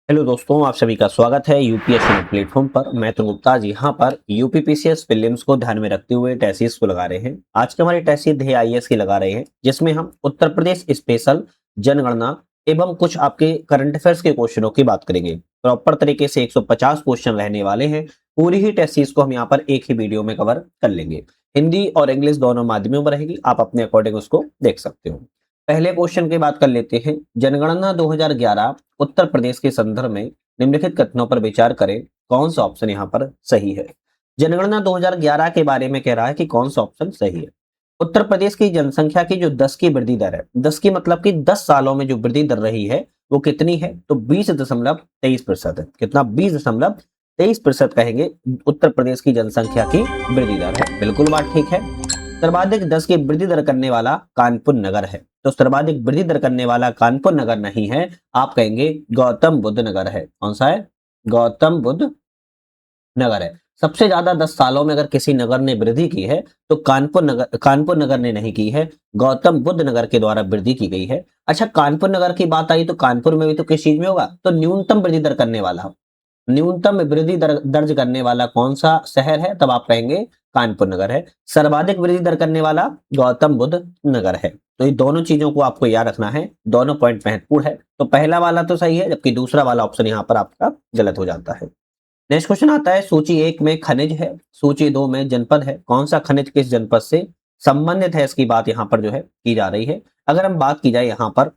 Hello दोस्तों, आप सभी का स्वागत है यूपीएससी प्लेटफॉर्म पर। मैं तो गुप्ता जी यहाँ पर यूपीपीसीएस प्रीलिम्स को ध्यान में रखते हुए टेसिस को लगा रहे हैं। आज के हमारे टेसिस ध्येय आईएएस की लगा रहे हैं, जिसमें हम उत्तर प्रदेश स्पेशल, जनगणना एवं कुछ आपके करंट अफेयर्स के क्वेश्चनों की बात करेंगे। प्रॉपर तरीके से 150 क्वेश्चन रहने वाले हैं। पूरी ही टेसिस को हम यहाँ पर एक ही वीडियो में कवर कर लेंगे। हिंदी और इंग्लिश दोनों माध्यमों में रहेगी, आप अपने अकॉर्डिंग उसको देख सकते हो। पहले क्वेश्चन की बात कर लेते हैं। जनगणना 2011 उत्तर प्रदेश के संदर्भ में निम्नलिखित कथनों पर विचार करें, कौन सा ऑप्शन यहाँ पर सही है। जनगणना 2011 के बारे में कह रहा है कि कौन सा ऑप्शन सही है। उत्तर प्रदेश की जनसंख्या की जो 10 की वृद्धि दर है, 10 की मतलब कि 10 सालों में जो वृद्धि दर रही है वो कितनी है, तो 20.23% है। कितना? 20.23% कहेंगे उत्तर प्रदेश की जनसंख्या की वृद्धि दर है। बिल्कुल बात ठीक है। सर्वाधिक 10 की वृद्धि दर करने वाला कानपुर नगर है, तो सर्वाधिक वृद्धि दर करने वाला कानपुर नगर नहीं है, आप कहेंगे गौतम बुद्ध नगर है। कौन सा है? गौतम बुद्ध नगर है। सबसे ज्यादा 10 सालों में अगर किसी नगर ने वृद्धि की है तो कानपुर नगर ने नहीं की है, गौतम बुद्ध नगर के द्वारा वृद्धि की गई है। अच्छा, कानपुर नगर की बात आई तो कानपुर में भी तो किस चीज में होगा, तो न्यूनतम वृद्धि दर करने वाला, न्यूनतम वृद्धि दर दर्ज करने वाला कौन सा शहर है, तब आप कहेंगे कानपुर नगर है। सर्वाधिक वृद्धि दर करने वाला गौतम बुद्ध नगर है। तो ये दोनों चीजों को आपको याद रखना है, दोनों पॉइंट महत्वपूर्ण है। तो पहला वाला तो सही है, जबकि दूसरा वाला ऑप्शन यहाँ पर आपका गलत हो जाता है। नेक्स्ट क्वेश्चन आता है, सूची 1 में खनिज है, सूची 2 में जनपद है, कौन सा खनिज किस जनपद से संबंधित है, इसकी बात यहाँ पर जो है की जा रही है। अगर हम बात की जाए यहाँ पर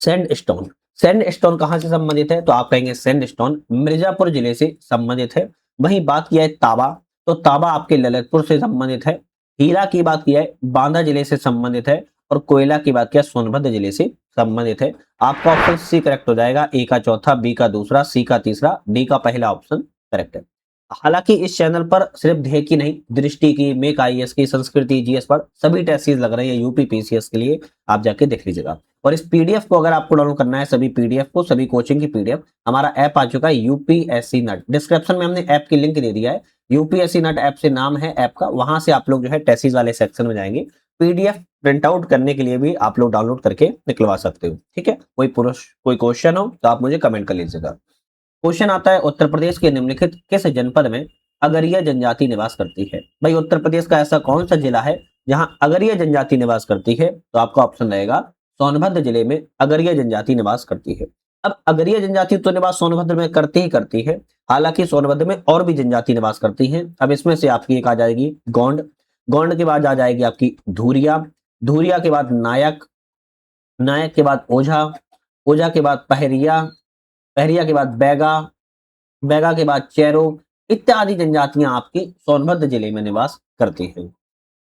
सैंडस्टोन, सैंडस्टोन कहां से संबंधित है, तो आप कहेंगे सैंडस्टोन मिर्जापुर जिले से संबंधित है। वहीं बात किया है ताबा, तो ताबा आपके ललितपुर से संबंधित है। हीरा की बात की है बांदा जिले से संबंधित है, और कोयला की बात किया सोनभद्र जिले से संबंधित है। आपका ऑप्शन सी करेक्ट हो जाएगा। ए का चौथा, बी का दूसरा, सी का तीसरा, डी का पहला ऑप्शन करेक्ट है। हालांकि इस चैनल पर सिर्फ ध्येय की नहीं, दृष्टि की, मेक आईएएस की, संस्कृति, जीएस पर सभी टेस्ट लग रही है यूपी पीसीएस के लिए, आप जाके देख लीजिएगा। और इस पीडीएफ को अगर आपको डाउनलोड करना है, सभी पीडीएफ को, सभी कोचिंग की पीडीएफ, हमारा ऐप आ चुका है यूपीएससी नट। डिस्क्रिप्शन में हमने ऐप की लिंक दे दिया है। यूपीएससी नट ऐप से नाम है ऐप का, वहां से आप लोग जो है टेस्ट वाले सेक्शन में जाएंगे। पीडीएफ प्रिंट आउट करने के लिए भी आप लोग डाउनलोड करके निकलवा सकते हो। ठीक है, कोई क्वेश्चन हो तो आप मुझे कमेंट कर लीजिएगा। क्वेश्चन आता है, उत्तर प्रदेश के निम्नलिखित किस जनपद में अगरिया जनजाति निवास करती है। भाई, उत्तर प्रदेश का ऐसा कौन सा जिला है जहां अगरिया जनजाति निवास करती है, तो आपका ऑप्शन रहेगा सोनभद्र जिले में अगरिया जनजाति निवास करती है। अब अगरिया जनजाति तो निवास सोनभद्र में करती ही करती है, हालांकि सोनभद्र में और भी जनजाति निवास करती है। अब इसमें से आपकी एक आ जाएगी गोंड, गोंड के बाद आ जाएगी आपकी धूरिया, धूरिया के बाद नायक, नायक के बाद ओझा, ओझा के बाद पहरिया, पहरिया के बाद बैगा, बैगा के बाद चेरो, इत्यादि जनजातियां आपकी सोनभद्र जिले में निवास करती हैं।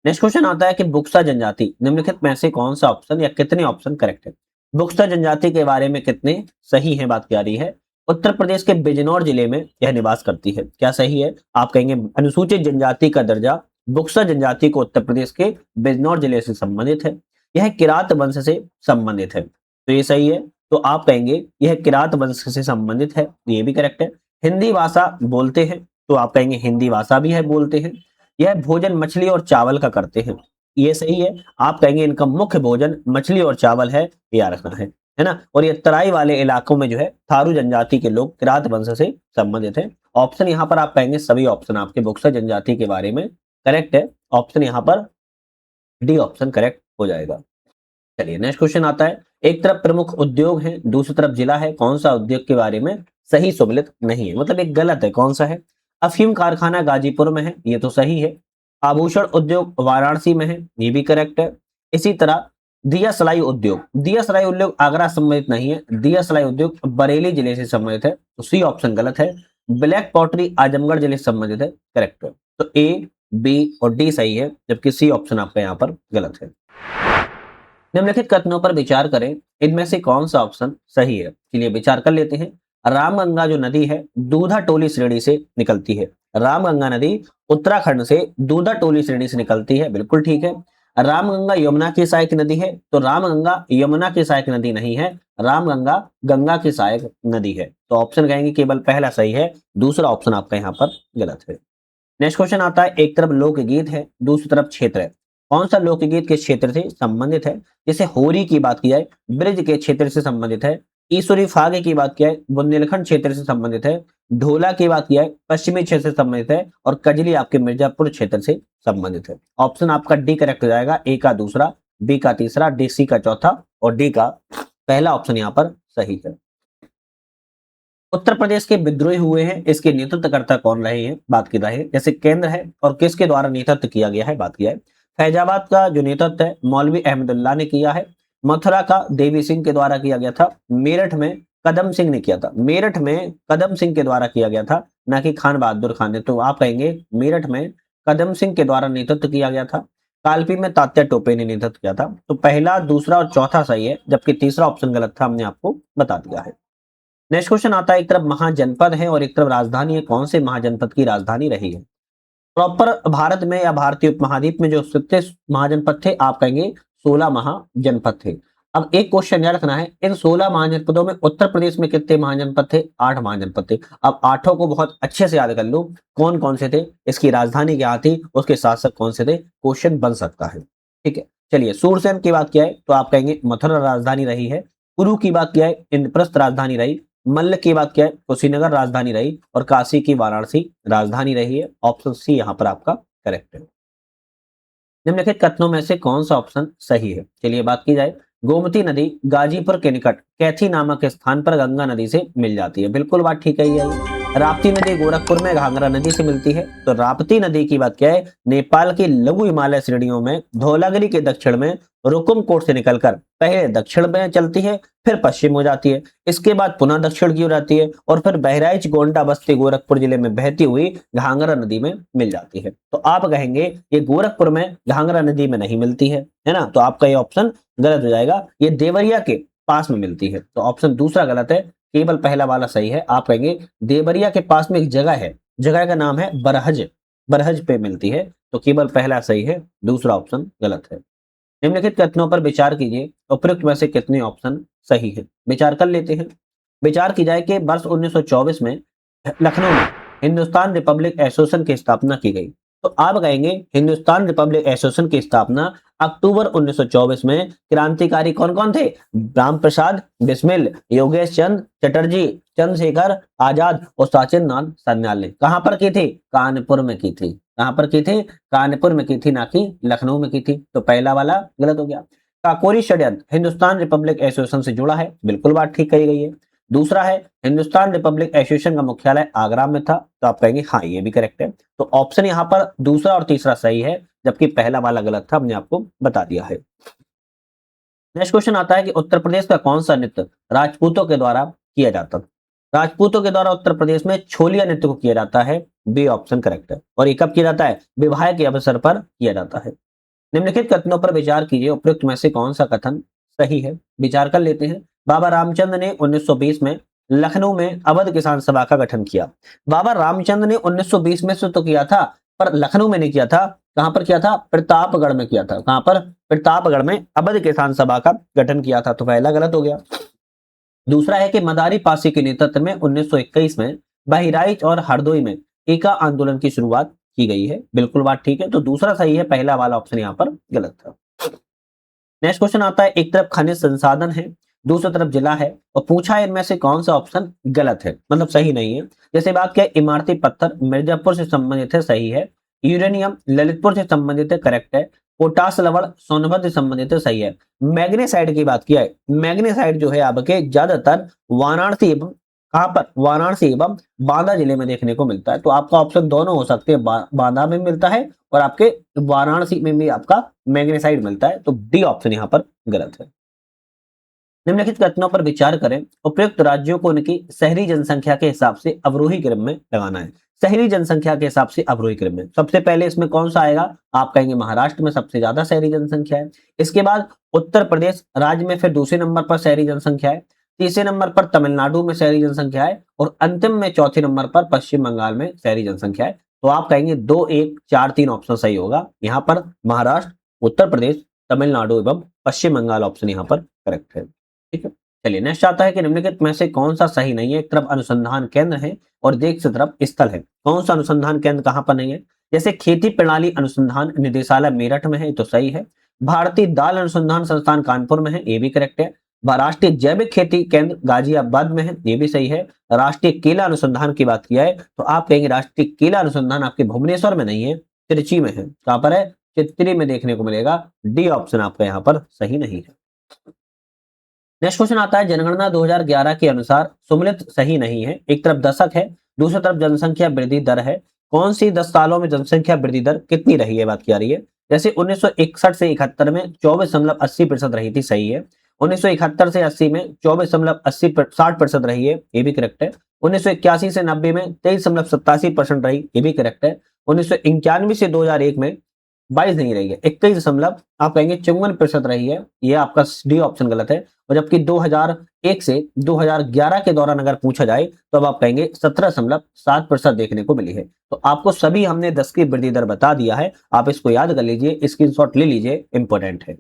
नेक्स्ट क्वेश्चन आता है कि बुक्सा जनजाति निम्नलिखित में से कौन सा ऑप्शन या कितने ऑप्शन करेक्ट है। बुक्सा जनजाति के बारे में कितने सही है बात की जा रही है। उत्तर प्रदेश के बिजनौर जिले में यह निवास करती है। क्या सही है? आप कहेंगे अनुसूचित जनजाति का दर्जा बुक्सा जनजाति को उत्तर प्रदेश के बिजनौर जिले से संबंधित है। यह किरात वंश से संबंधित है, तो ये सही है। तो आप कहेंगे यह किरात वंश से संबंधित है, ये भी करेक्ट है। हिंदी भाषा बोलते हैं, तो आप कहेंगे हिंदी भाषा भी है, बोलते हैं। यह भोजन मछली और चावल का करते हैं, ये सही है। आप कहेंगे इनका मुख्य भोजन मछली और चावल है, याद रखना है ना। और ये तराई वाले इलाकों में जो है थारू जनजाति के लोग किरात वंश से संबंधित है। ऑप्शन यहाँ पर आप कहेंगे सभी ऑप्शन आपके बुक्सा जनजाति के बारे में करेक्ट है। ऑप्शन यहाँ पर डी ऑप्शन करेक्ट हो जाएगा। चलिए नेक्स्ट क्वेश्चन आता है, एक तरफ प्रमुख उद्योग है, दूसरी तरफ जिला है, कौन सा उद्योग के बारे में सही सुमेलित नहीं है, मतलब एक गलत है, कौन सा है। अफीम कारखाना गाजीपुर में है, ये तो सही है। आभूषण उद्योग वाराणसी में है, ये भी करेक्ट है। इसी तरह दिया सलाई उद्योग, दिया सलाई उद्योग आगरा संबंधित नहीं है, दिया सलाई उद्योग बरेली जिले से संबंधित है, तो सी ऑप्शन गलत है। ब्लैक पॉटरी आजमगढ़ जिले से संबंधित है, करेक्ट है। तो ए, बी और डी सही है, जबकि सी ऑप्शन आपका यहाँ पर गलत है। निम्नलिखित कथनों पर विचार करें, इनमें से कौन सा ऑप्शन सही है। चलिए विचार कर लेते हैं। रामगंगा जो नदी है दूधा टोली श्रेणी से निकलती है। रामगंगा नदी उत्तराखंड से दूधा टोली श्रेणी से निकलती है, बिल्कुल ठीक है। रामगंगा यमुना की सहायक नदी है, तो रामगंगा यमुना की सहायक नदी नहीं है, रामगंगा गंगा की सहायक नदी है। तो ऑप्शन कहेंगे केवल पहला सही है, दूसरा ऑप्शन आपका यहाँ पर गलत है। नेक्स्ट क्वेश्चन आता है, एक तरफ लोकगीत है, दूसरी तरफ क्षेत्र है, कौन सा लोकगीत के क्षेत्र से संबंधित है। जैसे होरी की बात की जाए, ब्रज के क्षेत्र से संबंधित है, ईश्वरी फागे की बात किया है, बुंदेलखंड क्षेत्र से संबंधित है। ढोला की बात किया है, पश्चिमी क्षेत्र से संबंधित है। और कजली आपके मिर्जापुर क्षेत्र से संबंधित है। ऑप्शन आपका डी करेक्ट हो जाएगा। ए का दूसरा, बी का तीसरा, डी सी का चौथा और डी का पहला ऑप्शन यहाँ पर सही है। उत्तर प्रदेश के विद्रोही हुए हैं, इसके नेतृत्वकर्ता कौन रहे हैं, बात की रहे, जैसे केंद्र है और किसके द्वारा नेतृत्व किया गया है, बात किया है। फैजाबाद का जो नेतृत्व है मौलवी अहमदुल्ला ने किया है। मथुरा का देवी सिंह के द्वारा किया गया था। मेरठ में कदम सिंह ने किया था। मेरठ में कदम सिंह के द्वारा किया गया था, ना कि खान बहादुर खान ने। तो आप कहेंगे मेरठ में कदम सिंह के द्वारा नेतृत्व किया गया था। कालपी में तात्या टोपे ने नेतृत्व किया था। तो पहला, दूसरा और चौथा सही है, जबकि तीसरा ऑप्शन गलत था, हमने आपको बता दिया है। नेक्स्ट क्वेश्चन आता है, एक तरफ महाजनपद है और एक तरफ राजधानी है, कौन से महाजनपद की राजधानी रही है? प्रॉपर भारत में या भारतीय उपमहाद्वीप में जो कितने महाजनपद थे, आप कहेंगे 16 महाजनपद थे। अब एक क्वेश्चन याद रखना है, इन 16 महाजनपदों में उत्तर प्रदेश में कितने महाजनपद थे? 8 महाजनपद थे। अब आठों को बहुत अच्छे से याद कर लो, कौन कौन से थे, इसकी राजधानी क्या थी, उसके शासक कौन से थे, क्वेश्चन बन सकता है। ठीक है, चलिए सूरसेन की बात किया है तो आप कहेंगे मथुरा राजधानी रही है। कुरु की बात किया है, इंद्रप्रस्थ राजधानी रही। मल्ल की बात किया है, कुशीनगर राजधानी रही। और काशी की वाराणसी राजधानी रही है। ऑप्शन सी यहाँ पर आपका करेक्ट है। निम्नलिखित कथनों में से कौन सा ऑप्शन सही है? चलिए बात की जाए। गोमती नदी गाजीपुर के निकट कैथी नामक स्थान पर गंगा नदी से मिल जाती है, बिल्कुल बात ठीक है ये। राप्ती नदी गोरखपुर में घाघरा नदी से मिलती है। तो राप्ती नदी की बात क्या है, नेपाल की लघु हिमालय श्रेणियों में धौलागिरी के दक्षिण में रुकुमकोट से निकलकर पहले दक्षिण में चलती है, फिर पश्चिम हो जाती है, इसके बाद पुनः दक्षिण की ओर जाती है और फिर बहराइच, गोंडा, बस्ती, गोरखपुर जिले में बहती हुई घाघरा नदी में मिल जाती है। तो आप कहेंगे ये गोरखपुर में घाघरा नदी में नहीं मिलती है ना? तो आपका ये ऑप्शन गलत हो जाएगा। ये देवरिया के पास में मिलती है। तो ऑप्शन दूसरा गलत है, केवल पहला वाला सही है। आप कहेंगे देवरिया के पास में एक जगह है, जगह का नाम है बरहज, बरहज पे मिलती है। तो केवल पहला सही है, दूसरा ऑप्शन गलत है। निम्नलिखित कथनों पर विचार कीजिए, उपयुक्त में से कितने ऑप्शन सही है, विचार कर लेते हैं। विचार की जाए कि वर्ष 1924 में लखनऊ में हिंदुस्तान रिपब्लिक एसोसिएशन की स्थापना की गई। तो आप कहेंगे हिंदुस्तान रिपब्लिक एसोसिएशन की स्थापना अक्टूबर 1924 में क्रांतिकारी कौन कौन थे? राम प्रसाद बिस्मिल, योगेश चंद चटर्जी, चंद्रशेखर आजाद और सचिन नाथ सन्याल ने। कहां पर की थी? कानपुर में की थी। कहां पर की थी? कानपुर में की थी, ना कि लखनऊ में की थी। तो पहला वाला गलत हो गया। काकोरी षड्यंत्र हिंदुस्तान रिपब्लिक एसोसिएशन से जुड़ा है, बिल्कुल बात ठीक कही गई है। दूसरा है हिंदुस्तान रिपब्लिक एसोसिएशन का मुख्यालय आगरा में था। तो आप कहेंगे हाँ ये भी करेक्ट है। तो ऑप्शन यहाँ पर दूसरा और तीसरा सही है, जबकि पहला वाला गलत था, हमने आपको बता दिया है। नेक्स्ट क्वेश्चन आता है कि उत्तर प्रदेश का कौन सा नृत्य राजपूतों के द्वारा किया जाता था? राजपूतों के द्वारा उत्तर प्रदेश में छोलिया नृत्य को किया जाता है। बी ऑप्शन करेक्ट है। और ये कब किया जाता है? विवाह के अवसर पर किया जाता है। निम्नलिखित कथनों पर विचार कीजिए, उपयुक्त में से कौन सा कथन सही है, विचार कर लेते हैं। बाबा रामचंद्र ने 1920 में लखनऊ में अवध किसान सभा का गठन किया। बाबा रामचंद्र ने 1920 में से तो किया था, पर लखनऊ में नहीं किया था। कहां पर किया था? प्रतापगढ़ में किया था। कहां पर? प्रतापगढ़ में अवध किसान सभा का गठन किया था। तो पहला गलत हो गया। दूसरा है कि मदारी पासी के नेतृत्व में 1921 में बहराइच और हरदोई में एका आंदोलन की शुरुआत की गई है, बिल्कुल बात ठीक है। तो दूसरा सही है, पहला वाला ऑप्शन यहाँ पर गलत था। नेक्स्ट क्वेश्चन आता है, एक तरफ खनिज संसाधन है, दूसरी तरफ जिला है और पूछा है इनमें से कौन सा ऑप्शन गलत है, मतलब सही नहीं है। जैसे बात किया इमारती पत्थर मिर्जापुर से संबंधित है, सही है। यूरेनियम ललितपुर से संबंधित है, करेक्ट है। पोटास लवण सोनभद्र से संबंधित है, सही है। मैग्नेसाइड की बात किया है, मैग्नेसाइड जो है आपके ज्यादातर वाराणसी एवं कहां पर? वाराणसी एवं बांदा जिले में देखने को मिलता है। तो आपका ऑप्शन दोनों हो सकते हैं, बांदा में मिलता है और आपके वाराणसी में भी आपका मैग्नेसाइड मिलता है। तो डी ऑप्शन यहाँ पर गलत है। निम्नलिखित कथनों पर विचार करें, उपयुक्त राज्यों को उनकी शहरी जनसंख्या के हिसाब से अवरोही क्रम में लगाना है। शहरी जनसंख्या के हिसाब से अवरोही क्रम में सबसे पहले इसमें कौन सा आएगा? आप कहेंगे महाराष्ट्र में सबसे ज्यादा शहरी जनसंख्या है। इसके बाद उत्तर प्रदेश राज्य में फिर दूसरे नंबर पर शहरी जनसंख्या है। तीसरे नंबर पर तमिलनाडु में शहरी जनसंख्या है और अंतिम में चौथे नंबर पर पश्चिम बंगाल में शहरी जनसंख्या है। तो आप कहेंगे 2, 1, 4, 3 ऑप्शन सही होगा। यहाँ पर महाराष्ट्र, उत्तर प्रदेश, तमिलनाडु एवं पश्चिम बंगाल ऑप्शन यहाँ पर करेक्ट है। ठीक है, चलिए नेक्स्ट आता है कि निम्नलिखित में से कौन सा सही नहीं है। एक तरफ अनुसंधान केंद्र है और दूसरी तरफ स्थल है। कौन सा अनुसंधान केंद्र कहां पर नहीं है? जैसे खेती प्रणाली अनुसंधान निदेशालय मेरठ में है, तो सही है। भारतीय दाल अनुसंधान संस्थान कानपुर में है, ये भी करेक्ट है। राष्ट्रीय जैविक खेती केंद्र गाजियाबाद में है, ये भी सही है। राष्ट्रीय केला अनुसंधान की बात किया है तो आप कहेंगे राष्ट्रीय केला अनुसंधान आपके भुवनेश्वर में नहीं है, त्रिची में है। कहां पर है? चित्री में देखने को मिलेगा। डी ऑप्शन आपका यहाँ पर सही नहीं है। नेक्स्ट क्वेश्चन आता है, जनगणना 2011 के अनुसार सुमेलित सही नहीं है। एक तरफ दशक है, दूसरी तरफ जनसंख्या वृद्धि दर है। कौन सी 10 सालों में जनसंख्या वृद्धि दर कितनी रही है, बात की जा रही है। जैसे 1961 से 71 में 24.80% रही थी, सही है। 1971 से 80 में 24.80-60% रही है, ये भी करेक्ट है। 1981 से 90 में 23.87% रही, ये भी करेक्ट है। 1991 से 2001 में 22 नहीं रही है, 21 आप कहेंगे 54% रही है, ये आपका डी ऑप्शन गलत है। और जबकि 2001 से 2011 के दौरान अगर पूछा जाए तो अब आप कहेंगे 17.7% देखने को मिली है। तो आपको सभी हमने 10 की वृद्धि दर बता दिया है, आप इसको याद कर लीजिए, स्क्रीनशॉट ले लीजिए, इंपॉर्टेंट है।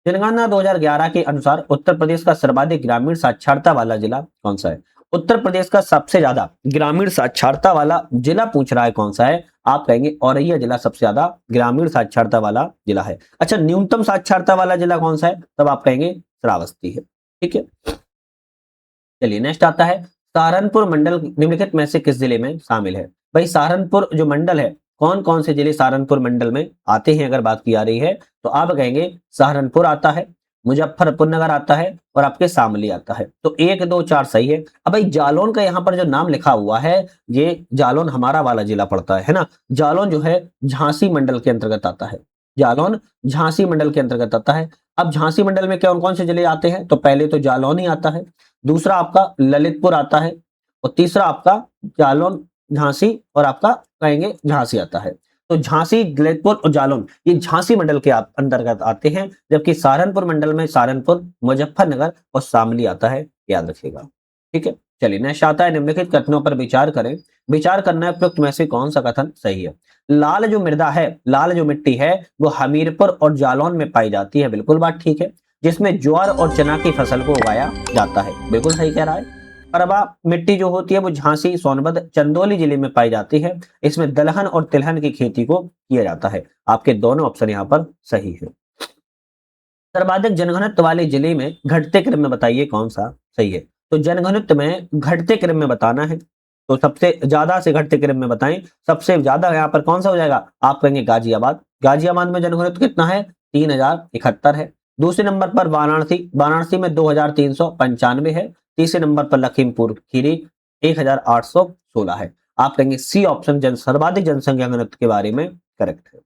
जनगणना 2011 के अनुसार उत्तर प्रदेश का सर्वाधिक ग्रामीण साक्षरता वाला जिला कौन सा है। उत्तर प्रदेश का सबसे ज्यादा ग्रामीण साक्षरता वाला जिला पूछ रहा है, कौन सा है। आप कहेंगे औरैया जिला सबसे ज्यादा ग्रामीण साक्षरता वाला जिला है। अच्छा, न्यूनतम साक्षरता वाला जिला कौन सा है, तब आप कहेंगे श्रावस्ती है। ठीक है, चलिए नेक्स्ट आता है, सहारनपुर मंडल निम्नलिखित में से किस जिले में शामिल है। भाई सहारनपुर जो मंडल है, कौन कौन से जिले सहारनपुर मंडल में आते हैं, अगर बात की जा रही है तो आप कहेंगे सहारनपुर आता है, मुजफ्फरपुर नगर आता है और आपके शामली आता है। तो 1 2 4 सही है। अब भाई जालौन का यहाँ पर जो नाम लिखा हुआ है, ये जालौन हमारा वाला जिला पड़ता है ना। जालौन जो है झांसी मंडल के अंतर्गत आता है, जालौन झांसी मंडल के अंतर्गत आता है। अब झांसी मंडल में कौन कौन से जिले आते हैं, तो पहले तो जालौन ही आता है, दूसरा आपका ललितपुर आता है और तीसरा आपका जालौन झांसी और आपका कहेंगे झांसी आता है। तो झांसी, ललितपुर और जालौन ये झांसी मंडल के अंतर्गत आते हैं, जबकि सहारनपुर मंडल में सहारनपुर, मुजफ्फरनगर और शामली आता है, याद रखिएगा। ठीक है, चलिए नेक्स्ट आता है, निम्नलिखित कथनों पर विचार करें। विचार करना है उपयुक्त में से कौन सा कथन सही है। लाल जो मृदा है, लाल जो मिट्टी है वो हमीरपुर और जालौन में पाई जाती है, बिल्कुल बात ठीक है। जिसमें ज्वार और चना की फसल को उगाया जाता है, बिल्कुल सही कह रहा है। परबा मिट्टी जो होती है वो झांसी, सोनभद्र, चंदौली जिले में पाई जाती है। इसमें दलहन और तिलहन की खेती को किया जाता है। आपके दोनों ऑप्शन यहाँ पर सही है। सर्वाधिक जनघनत्व वाले जिले में घटते क्रम में बताइए कौन सा सही है। तो जनघनत्व में घटते क्रम में बताना है, तो सबसे ज्यादा से घटते क्रम में बताएं। सबसे ज्यादा यहाँ पर कौन सा हो जाएगा, आप कहेंगे गाजियाबाद। गाजियाबाद में जनघनत्व कितना है, 3071 है। दूसरे नंबर पर वाराणसी, वाराणसी में 2395 है। तीसरे नंबर पर लखीमपुर खीरी 1816 है। आप कहेंगे सी ऑप्शन सर्वाधिक जनसंख्या घनत्व के बारे में करेक्ट है।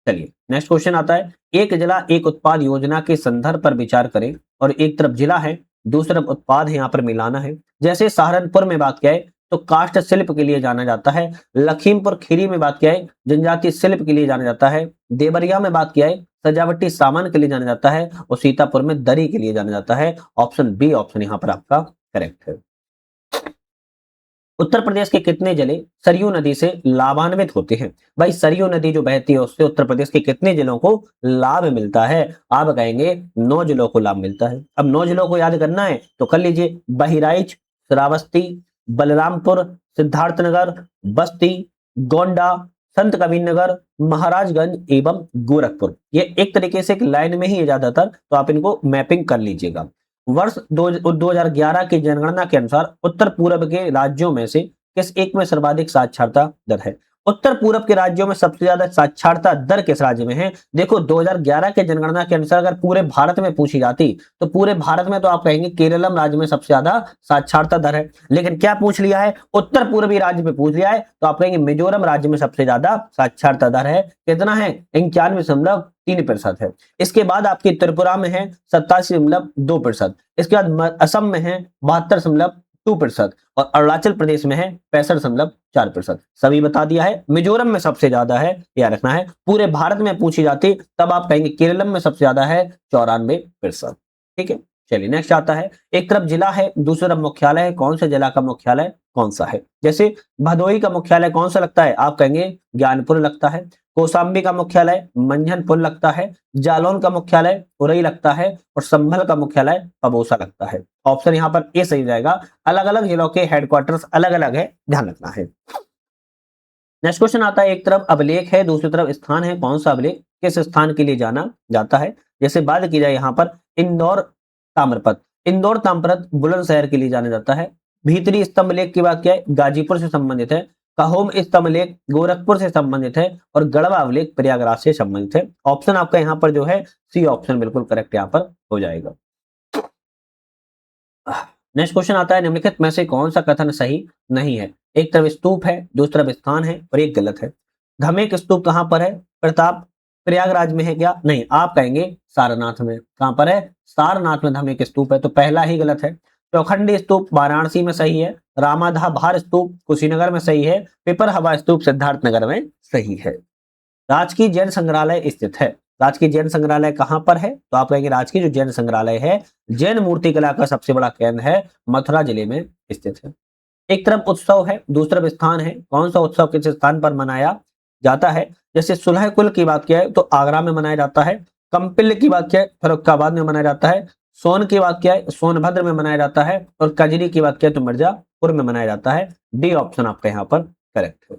चलिए नेक्स्ट क्वेश्चन आता है, एक जिला एक उत्पाद योजना के संदर्भ पर विचार करें। और एक तरफ जिला है, दूसरी तरफ उत्पाद है, यहाँ पर मिलाना है। जैसे सहारनपुर में बात किया है तो काष्ठ शिल्प के लिए जाना जाता है। लखीमपुर खीरी में बात किया है जनजातीय शिल्प के लिए जाना जाता है। देवरिया में बात किया है सजावटी सामान के लिए जाना जाता है। और सीतापुर में दरी के लिए जाना जाता है। ऑप्शन बी ऑप्शन यहाँ पर आपका करेक्ट है। उत्तर प्रदेश के कितने जिले सरयू नदी से लाभान्वित होते हैं। भाई सरयू नदी जो बहती है उससे उत्तर प्रदेश के कितने जिलों को लाभ मिलता है। आप कहेंगे 9 जिलों को लाभ मिलता है। अब 9 जिलों को याद करना है तो कर लीजिए, बहराइच, श्रावस्ती, बलरामपुर, सिद्धार्थनगर, बस्ती, गोंडा, संत कबीरनगर, महाराजगंज एवं गोरखपुर। ये एक तरीके से एक लाइन में ही है ज्यादातर, तो आप इनको मैपिंग कर लीजिएगा। वर्ष 2011 की जनगणना के अनुसार उत्तर पूर्व के राज्यों में से किस एक में सर्वाधिक साक्षरता दर है। उत्तर पूर्व के राज्यों में सबसे ज्यादा साक्षरता दर किस राज्य में है। देखो 2011 के जनगणना के अनुसार अगर पूरे भारत में पूछी जाती तो पूरे भारत में तो आप कहेंगे केरलम राज्य में सबसे ज्यादा साक्षरता दर है। लेकिन क्या पूछ लिया है, उत्तर पूर्वी राज्य में पूछ लिया है, तो आप कहेंगे मिजोरम राज्य में सबसे ज्यादा साक्षरता दर है। कितना है, 91.3% है। इसके बाद आपकी त्रिपुरा में है 87.2%। इसके बाद असम में है 72.2% और अरुणाचल प्रदेश में है 65.4%। सभी बता दिया है। मिजोरम में सबसे ज्यादा है, याद रखना है। पूरे भारत में पूछी जाती तब आप कहेंगे केरलम में सबसे ज्यादा है 94%। ठीक है, चलिए नेक्स्ट आता है, एक तरफ जिला है दूसरी तरफ मुख्यालय है, कौन सा जिला का मुख्यालय कौन सा है। जैसे भदोही का मुख्यालय कौन सा लगता है, आप कहेंगे ज्ञानपुर लगता है। कौशाम्बी का मुख्यालय मंझनपुर लगता है। जालौन का मुख्यालय उरई लगता है और संभल का मुख्यालय पबोसा लगता है। ऑप्शन यहाँ पर ए सही जाएगा। अलग अलग जिलों के हेडक्वार्टर्स अलग अलग है, ध्यान रखना है। नेक्स्ट क्वेश्चन आता है, एक तरफ अभिलेख है दूसरी तरफ स्थान है, कौन सा अभिलेख किस स्थान के लिए जाना जाता है। जैसे बात की जाए यहाँ पर इंदौर ताम्रपत्र। इंदौर ताम्रपत्र बुलंदशहर के लिए जाना जाता है। भीतरी स्तंभ लेख की बात क्या है, गाजीपुर से संबंधित है। कहोम स्तंभ लेख गोरखपुर से संबंधित है और गढ़वा अभिलेख प्रयागराज से संबंधित है। ऑप्शन आपका यहाँ पर जो है सी ऑप्शन बिल्कुल करेक्ट यहाँ पर हो जाएगा। नेक्स्ट क्वेश्चन आता है, निम्नलिखित में से कौन सा कथन सही नहीं है। एक तरफ स्तूप है, दूसरी तरफ स्थान है और एक गलत है। धमेक स्तूप कहां पर है, प्रताप प्रयागराज में है क्या, नहीं, आप कहेंगे सारनाथ में। कहां पर है, सारनाथ में धमेक स्तूप है, तो पहला ही गलत है। चौखंडी स्तूप वाराणसी में सही है। रामाधा भार स्तूप कुशीनगर में सही है। पिपर हवा स्तूप सिद्धार्थनगर में सही है। राजकीय जैन संग्रहालय स्थित है। राजकीय जैन संग्रहालय कहां पर है, तो आप कहेंगे राजकीय जो जैन संग्रहालय है, जैन मूर्ति कला का सबसे बड़ा केंद्र है, मथुरा जिले में स्थित है। एक तरफ उत्सव है, दूसरी तरफ स्थान है। कौन सा उत्सव किस स्थान पर मनाया जाता है, जैसे सुलह कुल की बात किया है तो आगरा में मनाया जाता है। कंपिल की बात किया है फर्रुखाबाद में मनाया जाता है। सोन की बात किया है सोनभद्र में मनाया जाता है और कजरी की बात किया तो मिर्जापुर में मनाया जाता है। डी ऑप्शन आपका यहाँ पर करेक्ट है।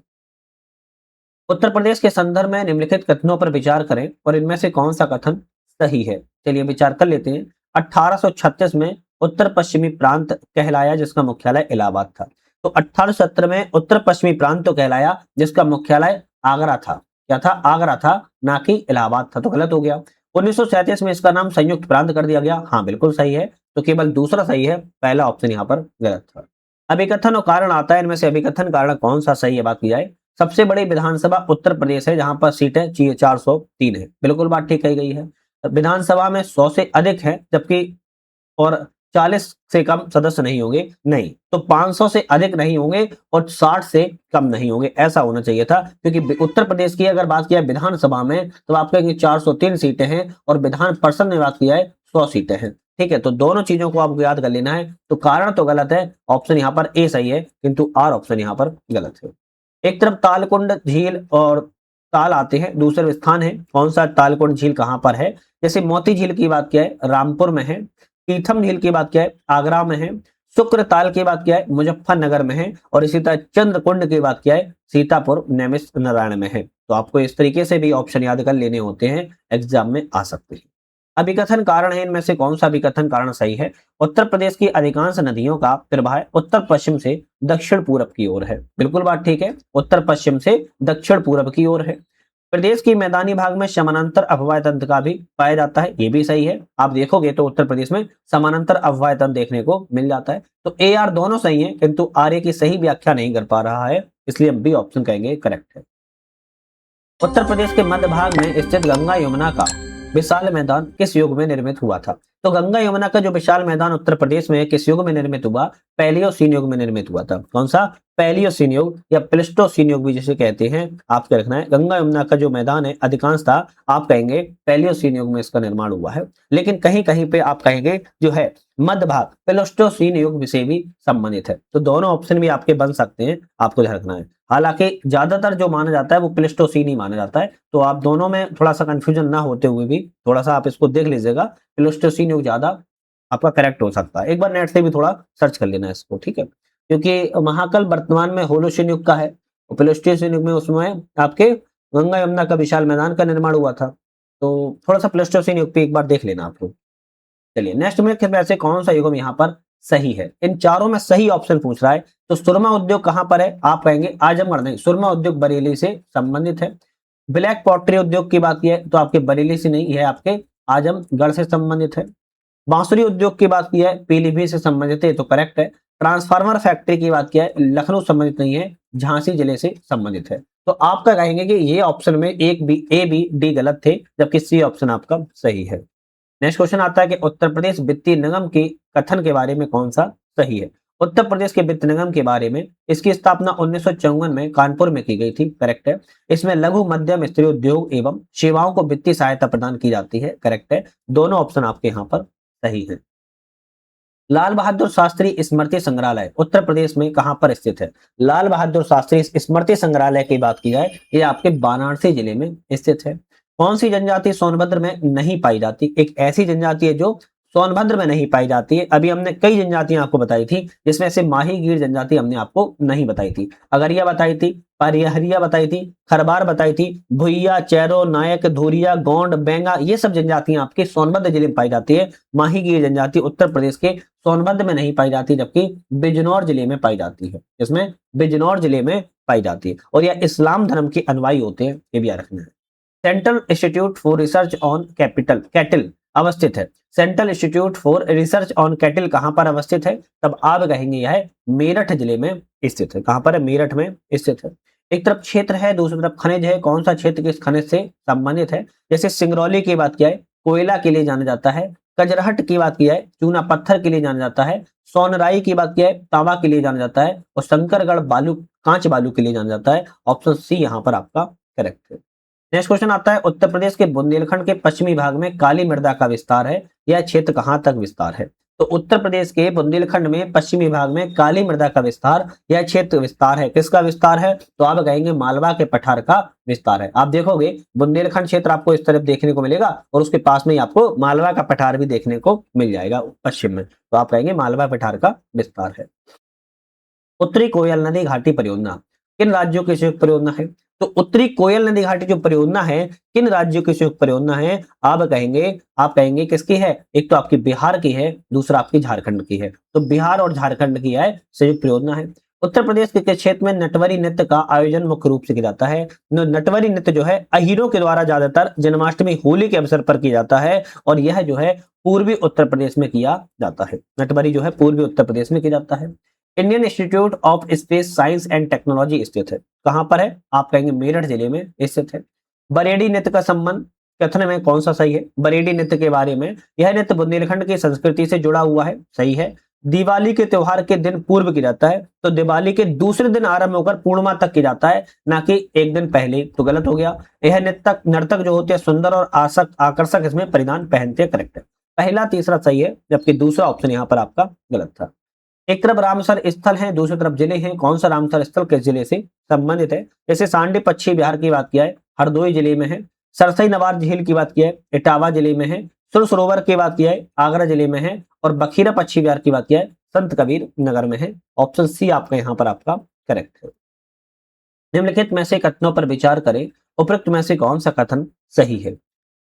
उत्तर प्रदेश के संदर्भ में निम्नलिखित कथनों पर विचार करें और इनमें से कौन सा कथन सही है। चलिए विचार कर लेते हैं। 1836 में उत्तर पश्चिमी प्रांत कहलाया जिसका मुख्यालय इलाहाबाद था। तो 1870 में उत्तर पश्चिमी प्रांत तो कहलाया जिसका मुख्यालय आगरा था। क्या था, आगरा था, ना कि इलाहाबाद था, तो गलत हो गया। 1937 में इसका नाम संयुक्त प्रांत कर दिया गया, हाँ बिल्कुल सही है, तो केवल दूसरा सही है, पहला ऑप्शन यहाँ पर गलत था। अभिकथन और कारण आता है, इनमें से अभिकथन कारण कौन सा सही है बात की जाए। सबसे बड़ी विधानसभा उत्तर प्रदेश है जहां पर सीटें 403 है, बिल्कुल बात ठीक कही गई है। विधानसभा में 100 से अधिक है जबकि और 40 से कम सदस्य नहीं होंगे, नहीं तो 500 से अधिक नहीं होंगे और 60 से कम नहीं होंगे, ऐसा होना चाहिए था। क्योंकि उत्तर प्रदेश की अगर बात किया विधानसभा में तो आप कहेंगे 403 सीटें हैं और विधान परिषद में बात किया है 100 सीटें हैं। ठीक है, तो दोनों चीजों को आपको याद कर लेना है। तो कारण तो गलत है, ऑप्शन यहाँ पर ए सही है, किंतु आर ऑप्शन यहाँ पर गलत है। एक तरफ तालकुंड झील और ताल आते हैं, दूसरे स्थान है। कौन सा तालकुंड झील कहां पर है, जैसे मोती झील की बात किया है रामपुर में है। तीर्थम झील की बात किया है आगरा में है। शुक्र ताल की बात किया है मुजफ्फरनगर में है और इसी तरह चंद्रकुंड की बात किया है सीतापुर नैमिष नारायण में है। तो आपको इस तरीके से भी ऑप्शन याद कर लेने होते हैं, एग्जाम में आ सकते हैं। अभिकथन कारण है, इनमें से कौन सा अभिकथन कारण सही है। उत्तर प्रदेश की अधिकांश नदियों का प्रवाह उत्तर पश्चिम से दक्षिण पूर्व की ओर है, बिल्कुल बात ठीक है, उत्तर पश्चिम से दक्षिण पूर्व की ओर है। प्रदेश की मैदानी भाग में समानांतर अफवाह तंत्र का भी पाया जाता है, ये भी सही है। आप देखोगे तो उत्तर प्रदेश में समानांतर अफवाह तंत्र देखने को मिल जाता है। तो ए आर दोनों सही है, किंतु आर्य की सही व्याख्या नहीं कर पा रहा है, इसलिए हम बी ऑप्शन कहेंगे करेक्ट है। उत्तर प्रदेश के मध्य भाग में स्थित गंगा यमुना का विशाल मैदान किस युग में निर्मित हुआ था। तो गंगा यमुना का जो विशाल मैदान उत्तर प्रदेश में किस युग में निर्मित हुआ, पैलियोसीन युग में निर्मित हुआ था। कौन सा, पैलियोसीन युग या प्लेस्टोसीन युग भी जिसे कहते हैं, आपको रखना है। गंगा यमुना का जो मैदान है अधिकांशतः आप कहेंगे पैलियोसीन युग में इसका निर्माण हुआ है, लेकिन कहीं कहीं पे आप कहेंगे जो है मध्य भाग प्लेस्टोसीन युग से भी संबंधित है। तो दोनों ऑप्शन भी आपके बन सकते हैं, आपको ध्यान रखना है। हालांकि ज्यादातर जो माना जाता है वो प्लेस्टोसीन ही माना जाता है, तो आप दोनों में थोड़ा सा कंफ्यूजन ना होते हुए भी थोड़ा सा आप इसको देख लीजिएगा, प्लेस्टोसीन युग ज्यादा आपका करेक्ट हो सकता है। एक बार नेट से भी थोड़ा सर्च कर लेना इसको, ठीक है, क्योंकि महाकाल वर्तमान में होलोसीन युग का है और प्लेस्टोसीन युग में उसमें आपके गंगा यमुना का विशाल मैदान का निर्माण हुआ था। तो थोड़ा सा प्लेस्टोसीन युग पे एक बार देख लेना आप लोग। चलिए नेक्स्ट में ऐसे कौन सा युग यहाँ पर सही है, इन चारों में सही ऑप्शन पूछ रहा है। तो सुरमा उद्योग कहां पर है, आप कहेंगे आजमगढ़, नहीं, सुरमा उद्योग बरेली से संबंधित है। ब्लैक पॉटरी उद्योग की बात की है तो आपके बरेली से नहीं है, आपके आजमगढ़ से संबंधित है। बांसुरी उद्योग की बात की है पीलीभीत से संबंधित है, तो करेक्ट है। ट्रांसफार्मर फैक्ट्री की बात किया है लखनऊ संबंधित नहीं है, झांसी जिले से संबंधित है। तो आपका कहेंगे कि ये ऑप्शन में एक बी ए बी डी गलत थे, जबकि सी ऑप्शन आपका सही है। नेक्स्ट क्वेश्चन आता है कि उत्तर प्रदेश वित्तीय निगम की कथन के बारे में कौन सा सही है। उत्तर प्रदेश के वित्त निगम के बारे में, इसकी स्थापना 1954 में कानपुर में की गई थी, करेक्ट है। इसमें लघु मध्यम स्तरीय उद्योग एवं सेवाओं को वित्तीय सहायता प्रदान की जाती है, करेक्ट है। दोनों ऑप्शन आपके यहाँ पर सही है। लाल बहादुर शास्त्री स्मृति संग्रहालय उत्तर प्रदेश में कहां पर स्थित है। लाल बहादुर शास्त्री स्मृति संग्रहालय की बात की जाए ये आपके वाराणसी जिले में स्थित है। कौन सी जनजाति सोनभद्र में नहीं पाई जाती, एक ऐसी जनजाति है जो सोनभद्र में नहीं पाई जाती है। अभी हमने कई जनजातियां आपको बताई थी, जिसमें से माही गीर जनजाति हमने आपको नहीं बताई थी। अगरिया बताई थी, परिहरिया बताई थी, खरबार बताई थी, भुइया, चैरो, नायक, धुरिया, गोंड, बेंगा, ये सब जनजातियां आपके सोनभद्र जिले में पाई जाती है। माही गीर जनजाति उत्तर प्रदेश के सोनभद्र में नहीं पाई जाती, जबकि बिजनौर जिले में पाई जाती है। इसमें बिजनौर जिले में पाई जाती है, और यह इस्लाम धर्म के अनुयायी होते हैं, ये भी याद रखना है। Central institute for research on capital कैटिल अवस्थित है। Central institute for research on कैटिल कहां पर अवस्थित है? तब आप कहेंगे यह है मेरठ जिले में स्थित है। कहां पर है? मेरठ में स्थित है। एक तरफ क्षेत्र है, दूसरी तरफ खनिज है। कौन सा क्षेत्र किस खनिज से संबंधित है? जैसे सिंगरौली की बात किया है, कोयला के लिए जाना जाता है। कजरहट की बात किया है, चूना पत्थर के लिए जाना जाता है। सोनराई की बात किया है, तांबा के लिए जाना जाता है। और शंकरगढ़ बालू, कांच बालू के लिए जाना जाता है। ऑप्शन सी यहां पर आपका करेक्ट है। नेक्स्ट क्वेश्चन आता है, उत्तर प्रदेश के बुंदेलखंड के पश्चिमी भाग में काली मृदा का विस्तार है। यह क्षेत्र कहां तक विस्तार है? तो उत्तर प्रदेश के बुंदेलखंड में पश्चिमी भाग में काली मृदा का विस्तार, यह क्षेत्र विस्तार है। किसका विस्तार है? तो आप कहेंगे मालवा के पठार का विस्तार है। आप देखोगे बुंदेलखंड क्षेत्र आपको इस तरफ देखने को मिलेगा, और उसके पास में ही आपको मालवा का पठार भी देखने को मिल जाएगा पश्चिम में। तो आप कहेंगे मालवा पठार का विस्तार है। उत्तरी कोयल नदी घाटी परियोजना किन राज्यों की संयुक्त परियोजना है? तो उत्तरी कोयल नदी घाटी जो परियोजना है, किन राज्यों की संयुक्त परियोजना है? आप कहेंगे किसकी है? एक तो आपकी बिहार की है, दूसरा आपकी झारखंड की है। तो बिहार और झारखंड की है संयुक्त परियोजना है। उत्तर प्रदेश के किस क्षेत्र में नटवरी नृत्य का आयोजन मुख्य रूप से किया जाता है? नटवरी नृत्य जो है अहीरों के द्वारा ज्यादातर जन्माष्टमी, होली के अवसर पर किया जाता है, और यह जो है पूर्वी उत्तर प्रदेश में किया जाता है। नटवरी जो है पूर्वी उत्तर प्रदेश में किया जाता है। Indian institute of space science and technology स्थित है। कहां पर है? आप कहेंगे मेरठ जिले में स्थित है। बरेडी नृत्य का संबंध कथन में कौन सा सही है? बरेडी नृत्य के बारे में, यह नृत्य बुंदेलखंड की संस्कृति से जुड़ा हुआ है, सही है। दिवाली के त्योहार के दिन पूर्व किया जाता है, तो दिवाली के दूसरे दिन आरंभ होकर पूर्णिमा तक किया जाता है, ना कि एक दिन पहले, तो गलत हो गया। यह नर्तक जो होते हैं सुंदर और आकर्षक इसमें परिधान पहनते हैं, करेक्ट है। पहला तीसरा सही है, जबकि दूसरा ऑप्शन यहाँ पर आपका गलत था। एक तरफ रामसर स्थल है, दूसरी तरफ जिले हैं। कौन सा रामसर स्थल किस जिले से संबंधित है? जैसे सांडी पश्चिमी बिहार की बात किया है, हरदोई जिले में है। सरसई नवार झील की बात किया है, इटावा जिले में है। सुर सरोवर की बात किया है, आगरा जिले में है। और बखीरा पश्चिमी बिहार की बात किया है, संत कबीर नगर में है। ऑप्शन सी आपका यहाँ पर आपका करेक्ट है। निम्नलिखित में से कथनों पर विचार करें, उपयुक्त में से कौन सा कथन सही है?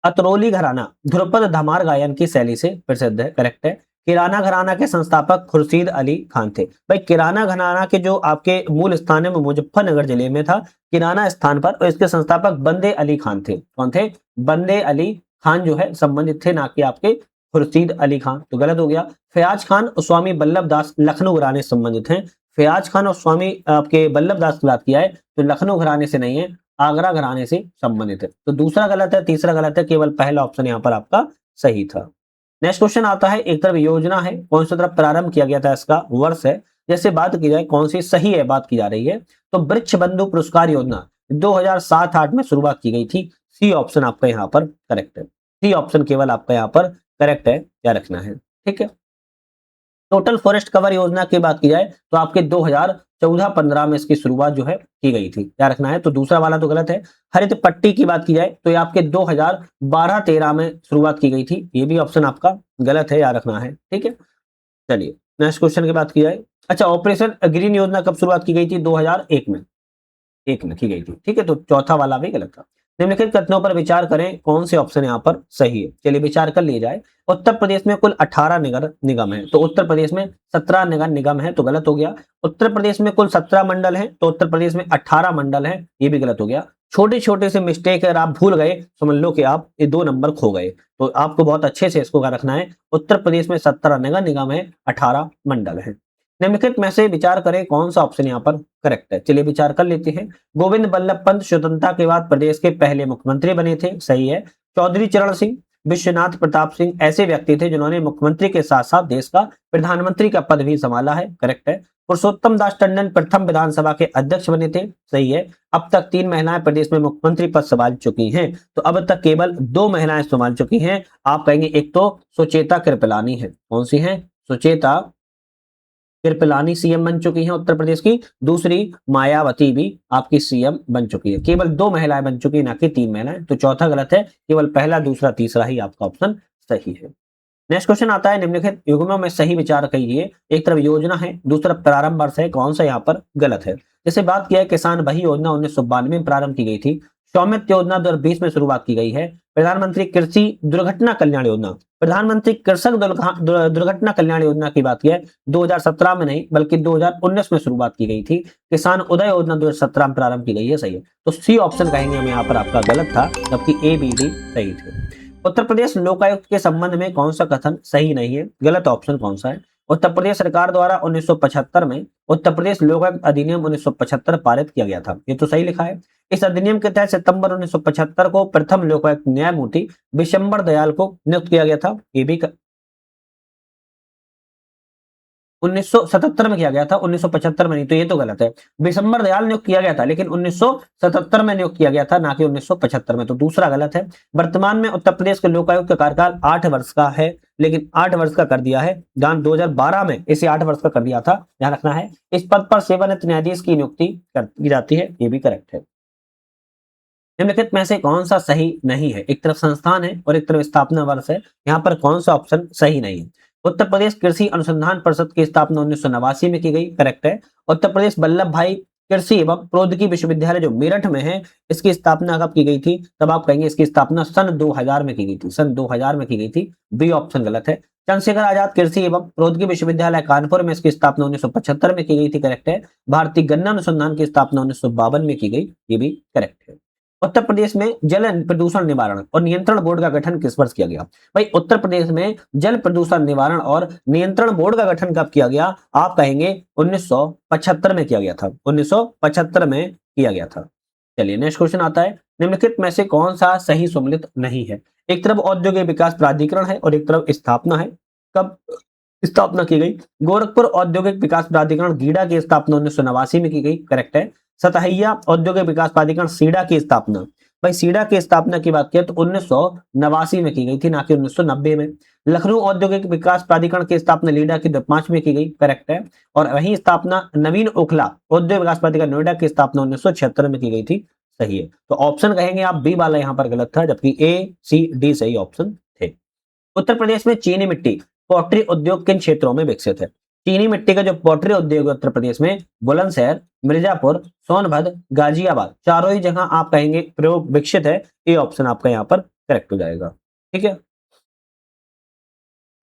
अतरौली घराना ध्रुपद धमार गायन की शैली से प्रसिद्ध है, करेक्ट है। किराना घराना के संस्थापक खुर्शीद अली खान थे। भाई किराना घराना के जो आपके मूल स्थान है वो मुजफ्फरनगर जिले में था, किराना स्थान पर, और इसके संस्थापक बंदे अली खान थे। कौन थे? बंदे अली खान जो है संबंधित थे, ना कि आपके खुर्शीद अली खान, तो गलत हो गया। फयाज खान और स्वामी बल्लभ दास लखनऊ घराने से संबंधित हैं। फयाज खान और स्वामी आपके बल्लभ दास की बात किया है तो लखनऊ घराने से नहीं है, आगरा घराने से संबंधित है। तो दूसरा गलत है, तीसरा गलत है, केवल पहला ऑप्शन यहाँ पर आपका सही था। नेक्स्ट क्वेश्चन आता है, एक तरफ योजना है, कौन सी तरफ प्रारंभ किया गया था, इसका वर्ष है। जैसे बात की जाए कौन सी सही है, बात की जा रही है तो वृक्ष बंधु पुरस्कार योजना 2007-8 में शुरुआत की गई थी। सी ऑप्शन आपका यहाँ पर करेक्ट है। सी ऑप्शन केवल आपका यहाँ पर करेक्ट है, क्या रखना है, ठीक है। टोटल फॉरेस्ट कवर योजना की बात की जाए तो आपके 2014-15 में इसकी शुरुआत जो है की गई थी, क्या रखना है, तो दूसरा वाला तो गलत है। हरित पट्टी की बात की जाए तो ये आपके 2012-13 में शुरुआत की गई थी, ये भी ऑप्शन आपका गलत है, याद रखना है, ठीक है। चलिए नेक्स्ट क्वेश्चन की बात की जाए। अच्छा, ऑपरेशन ग्रीन योजना कब शुरुआत की गई थी? 2001 में, की गई थी, ठीक है। तो चौथा वाला भी गलत था। निम्नलिखित कथनों पर विचार करें, कौन से ऑप्शन यहाँ पर सही है। चलिए विचार कर लिए जाए। उत्तर प्रदेश में कुल 18 नगर निगम है, तो उत्तर प्रदेश में 17 नगर निगम है, तो गलत हो गया। उत्तर प्रदेश में कुल 17 मंडल है, तो उत्तर प्रदेश में 18 मंडल है, ये भी गलत हो गया। छोटे छोटे से मिस्टेक अगर आप भूल गए समझ लो कि आप ये 2 नंबर खो गए, तो आपको बहुत अच्छे से इसको रखना है। उत्तर प्रदेश में 17 नगर निगम है, 18 मंडल है। निम्नलिखित में से विचार करें, कौन सा ऑप्शन यहाँ पर करेक्ट है। चलिए विचार कर लेते हैं। गोविंद बल्लभ पंत स्वतंत्रता के बाद प्रदेश के पहले मुख्यमंत्री बने थे, सही है। चौधरी चरण सिंह, विश्वनाथ प्रताप सिंह ऐसे व्यक्ति थे जिन्होंने मुख्यमंत्री के साथ साथ देश का प्रधानमंत्री का पद भी संभाला है, करेक्ट है। पुरुषोत्तम दास टंडन प्रथम विधानसभा के अध्यक्ष बने थे, सही है। अब तक 3 महिलाएं प्रदेश में मुख्यमंत्री पद संभाल चुकी हैं, तो अब तक केवल 2 महिलाएं संभाल चुकी हैं। आप कहेंगे एक तो सुचेता कृपलानी है, कौन सी है? सुचेता कृपलानी सीएम बन चुकी हैं उत्तर प्रदेश की। दूसरी मायावती भी आपकी सीएम बन चुकी है। केवल 2 महिलाएं बन चुकी है, ना कि 3 महिलाएं। तो चौथा गलत है, केवल पहला, दूसरा, तीसरा ही आपका ऑप्शन सही है। नेक्स्ट क्वेश्चन आता है निम्नलिखित युग्मों में सही विचार कीजिए। एक तरफ योजना है, दूसरा प्रारंभ वर्ष है, कौन सा यहाँ पर गलत है। जैसे बात किया है किसान भाई योजना 1992 में प्रारंभ की गई थी। स्वामित्व योजना 2020 में शुरुआत की गई है। प्रधानमंत्री कृषि दुर्घटना कल्याण योजना, प्रधानमंत्री कृषक दुर्घटना कल्याण योजना की बात की है 2017 में नहीं बल्कि 2019 में शुरुआत की गई थी। किसान उदय योजना 2017 में प्रारंभ की गई है, सही है। तो सी ऑप्शन कहेंगे हम यहाँ पर आपका गलत था, जबकि ए बी डी सही थे। उत्तर प्रदेश लोकायुक्त के संबंध में कौन सा कथन सही नहीं है, गलत ऑप्शन कौन सा है। उत्तर प्रदेश सरकार द्वारा 1975 में उत्तर प्रदेश लोकायुक्त अधिनियम 1975 पारित किया गया था, ये तो सही लिखा है। इस अधिनियम के तहत सितंबर 1975 को प्रथम लोकायुक्त न्यायमूर्ति विशंबर दयाल को नियुक्त किया गया था, ये भी 1977 में किया गया था, 1975 में नहीं, तो ये तो गलत है। विशंबर दयाल नियुक्त किया गया था लेकिन 1977 में नियुक्त किया गया था, ना कि 1975 में, तो दूसरा गलत है। वर्तमान में उत्तर प्रदेश के लोकायुक्त का कार्यकाल 8 वर्ष का है, लेकिन 8 वर्ष का कर दिया है, जहां 2012 में इसे 8 वर्ष का कर दिया था, ध्यान रखना है। इस पद पर सेवानिवृत्त न्यायाधीश की नियुक्ति की जाती है, ये भी करेक्ट है। निम्नलिखित में से कौन सा सही नहीं है। एक तरफ संस्थान है और एक तरफ स्थापना वर्ष है, यहाँ पर कौन सा ऑप्शन सही नहीं है। उत्तर प्रदेश कृषि अनुसंधान परिषद की स्थापना 1989 में की गई, करेक्ट है। उत्तर प्रदेश वल्लभ भाई कृषि एवं प्रौद्योगिकी विश्वविद्यालय जो मेरठ में है, इसकी स्थापना कब की गई थी, तब आप कहेंगे इसकी स्थापना सन 2000 में की गई थी, सन 2000 में की गई थी, बी ऑप्शन गलत है। चंद्रशेखर आजाद कृषि एवं प्रौद्योगिकी विश्वविद्यालय कानपुर में इसकी स्थापना 1975 में की गई थी, करेक्ट है। भारतीय गन्ना अनुसंधान की स्थापना 1952 में की गई, ये भी करेक्ट है। उत्तर प्रदेश में जल प्रदूषण निवारण और नियंत्रण बोर्ड का गठन किस वर्ष किया गया। भाई उत्तर प्रदेश में जल प्रदूषण निवारण और नियंत्रण बोर्ड का गठन कब किया गया, आप कहेंगे 1975 में किया गया था, 1975 में किया गया था। चलिए नेक्स्ट क्वेश्चन आता है निम्नलिखित में से कौन सा सही सम्मिलित नहीं है। एक तरफ औद्योगिक विकास प्राधिकरण है और एक तरफ स्थापना है, कब स्थापना की गई। गोरखपुर औद्योगिक विकास प्राधिकरण गीडा की स्थापना 1989 में की गई, करेक्ट है। सतहिया औद्योगिक विकास प्राधिकरण सीडा की स्थापना, भाई सीडा की स्थापना की बात करें तो 1989 में की गई थी, ना कि 1990 में। लखनऊ औद्योगिक विकास प्राधिकरण की स्थापना लीडा की 2005 में की गई, करेक्ट है। और वहीं स्थापना नवीन ओखला औद्योगिक विकास प्राधिकरण नोएडा की स्थापना 1976 में की गई थी, सही है। तो ऑप्शन कहेंगे आप बी वाला यहाँ पर गलत था, जबकि ए सी डी सही ऑप्शन थे। उत्तर प्रदेश में चीनी मिट्टी पॉटरी उद्योग किन क्षेत्रों में विकसित है। चीनी मिट्टी का जो पॉटरी उद्योग है उत्तर प्रदेश में बुलंदशहर, मिर्जापुर, सोनभद्र, गाजियाबाद, चारों ही जगह आप कहेंगे प्रयोग विकसित है, ये ऑप्शन आपका यहाँ पर करेक्ट हो जाएगा, ठीक है।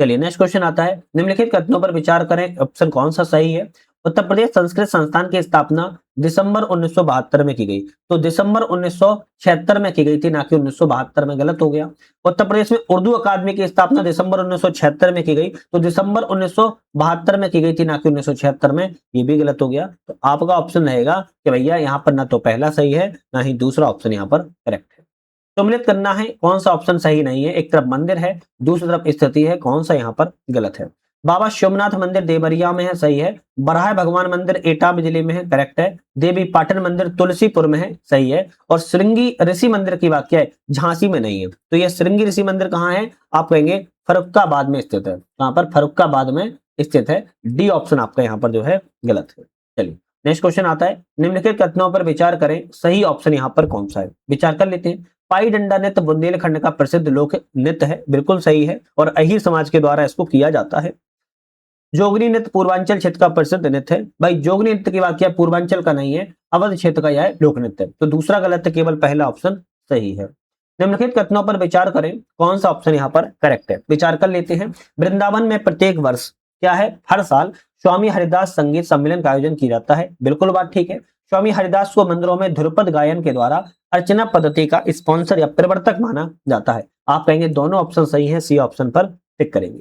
चलिए नेक्स्ट क्वेश्चन आता है निम्नलिखित कथनों पर विचार करें, ऑप्शन कौन सा सही है। उत्तर प्रदेश संस्कृत संस्थान की स्थापना दिसंबर 1972 में की गई, तो दिसंबर 1976 में की गई थी, ना कि 1972 में, गलत हो गया। उत्तर प्रदेश में उर्दू अकादमी की स्थापना दिसंबर 1976 में की गई, तो दिसंबर 1972 में की गई थी, ना कि 1976 में, ये भी गलत हो गया। तो आपका ऑप्शन रहेगा कि भैया यहाँ पर ना तो पहला सही है ना ही दूसरा ऑप्शन यहाँ पर करेक्ट है। सम्मिलित करना है कौन सा ऑप्शन सही नहीं है। एक तरफ मंदिर है, दूसरी तरफ स्थिति है, कौन सा यहाँ पर गलत है। बाबा शिवनाथ मंदिर देवरिया में है, सही है। बरहाय भगवान मंदिर एटा जिले में है, करेक्ट है। देवी पाटन मंदिर तुलसीपुर में है, सही है। और श्रृंगी ऋषि मंदिर की बात क्या है, झांसी में नहीं है, तो ये श्रृंगी ऋषि मंदिर कहाँ है, आप कहेंगे फर्रुखाबाद में स्थित है, कहां पर, फर्रुखाबाद में स्थित है। डी ऑप्शन आपका यहाँ पर जो है गलत है। चलिए नेक्स्ट क्वेश्चन आता है निम्नलिखित कथनों पर विचार करें, सही ऑप्शन यहाँ पर कौन सा है, विचार कर लेते हैं। पाई डंडा नृत्य बुंदेलखंड का प्रसिद्ध लोक नृत्य है, बिल्कुल सही है, और अहीर समाज के द्वारा इसको किया जाता है। जोगनी नृत्य पूर्वांचल क्षेत्र का प्रसिद्ध नृत्य है, भाई जोगनी नृत्य की बात किया पूर्वांचल का नहीं है, अवध क्षेत्र का यह लोक नृत्य है, तो दूसरा गलत है, केवल पहला ऑप्शन सही है। निम्नलिखित कथनों पर विचार करें, कौन सा ऑप्शन यहाँ पर करेक्ट है, विचार कर लेते हैं। वृंदावन में प्रत्येक वर्ष क्या है, हर साल स्वामी हरिदास संगीत सम्मेलन का आयोजन किया जाता है, बिल्कुल बात ठीक है। स्वामी हरिदास को मंदिरों में ध्रुपद गायन के द्वारा अर्चना पद्धति का स्पॉन्सर या प्रवर्तक माना जाता है, आप कहेंगे दोनों ऑप्शन सही है, सी ऑप्शन पर टिक करेंगे।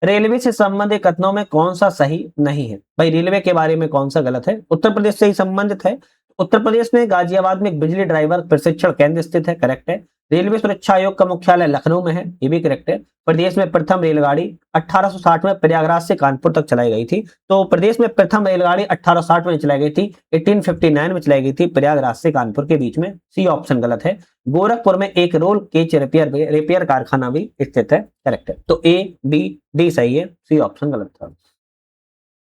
रेलवे से संबंधित कथनों में कौन सा सही नहीं है, भाई रेलवे के बारे में कौन सा गलत है, उत्तर प्रदेश से ही संबंधित है। उत्तर प्रदेश में गाजियाबाद में एक बिजली ड्राइवर प्रशिक्षण केंद्र स्थित है, करेक्ट है। रेलवे सुरक्षा आयोग का मुख्यालय लखनऊ में है, ये भी करेक्ट है। प्रदेश में प्रथम रेलगाड़ी 1860 में प्रयागराज से कानपुर तक चलाई गई थी, तो प्रदेश में प्रथम रेलगाड़ी 1860 में चलाई गई थी, 1859 में चलाई गई थी प्रयागराज से कानपुर के बीच में, सी ऑप्शन गलत है। गोरखपुर में एक रोल केच रिपेयर कारखाना भी स्थित है, करेक्ट है। तो ए बी डी सही है, सी ऑप्शन गलत था।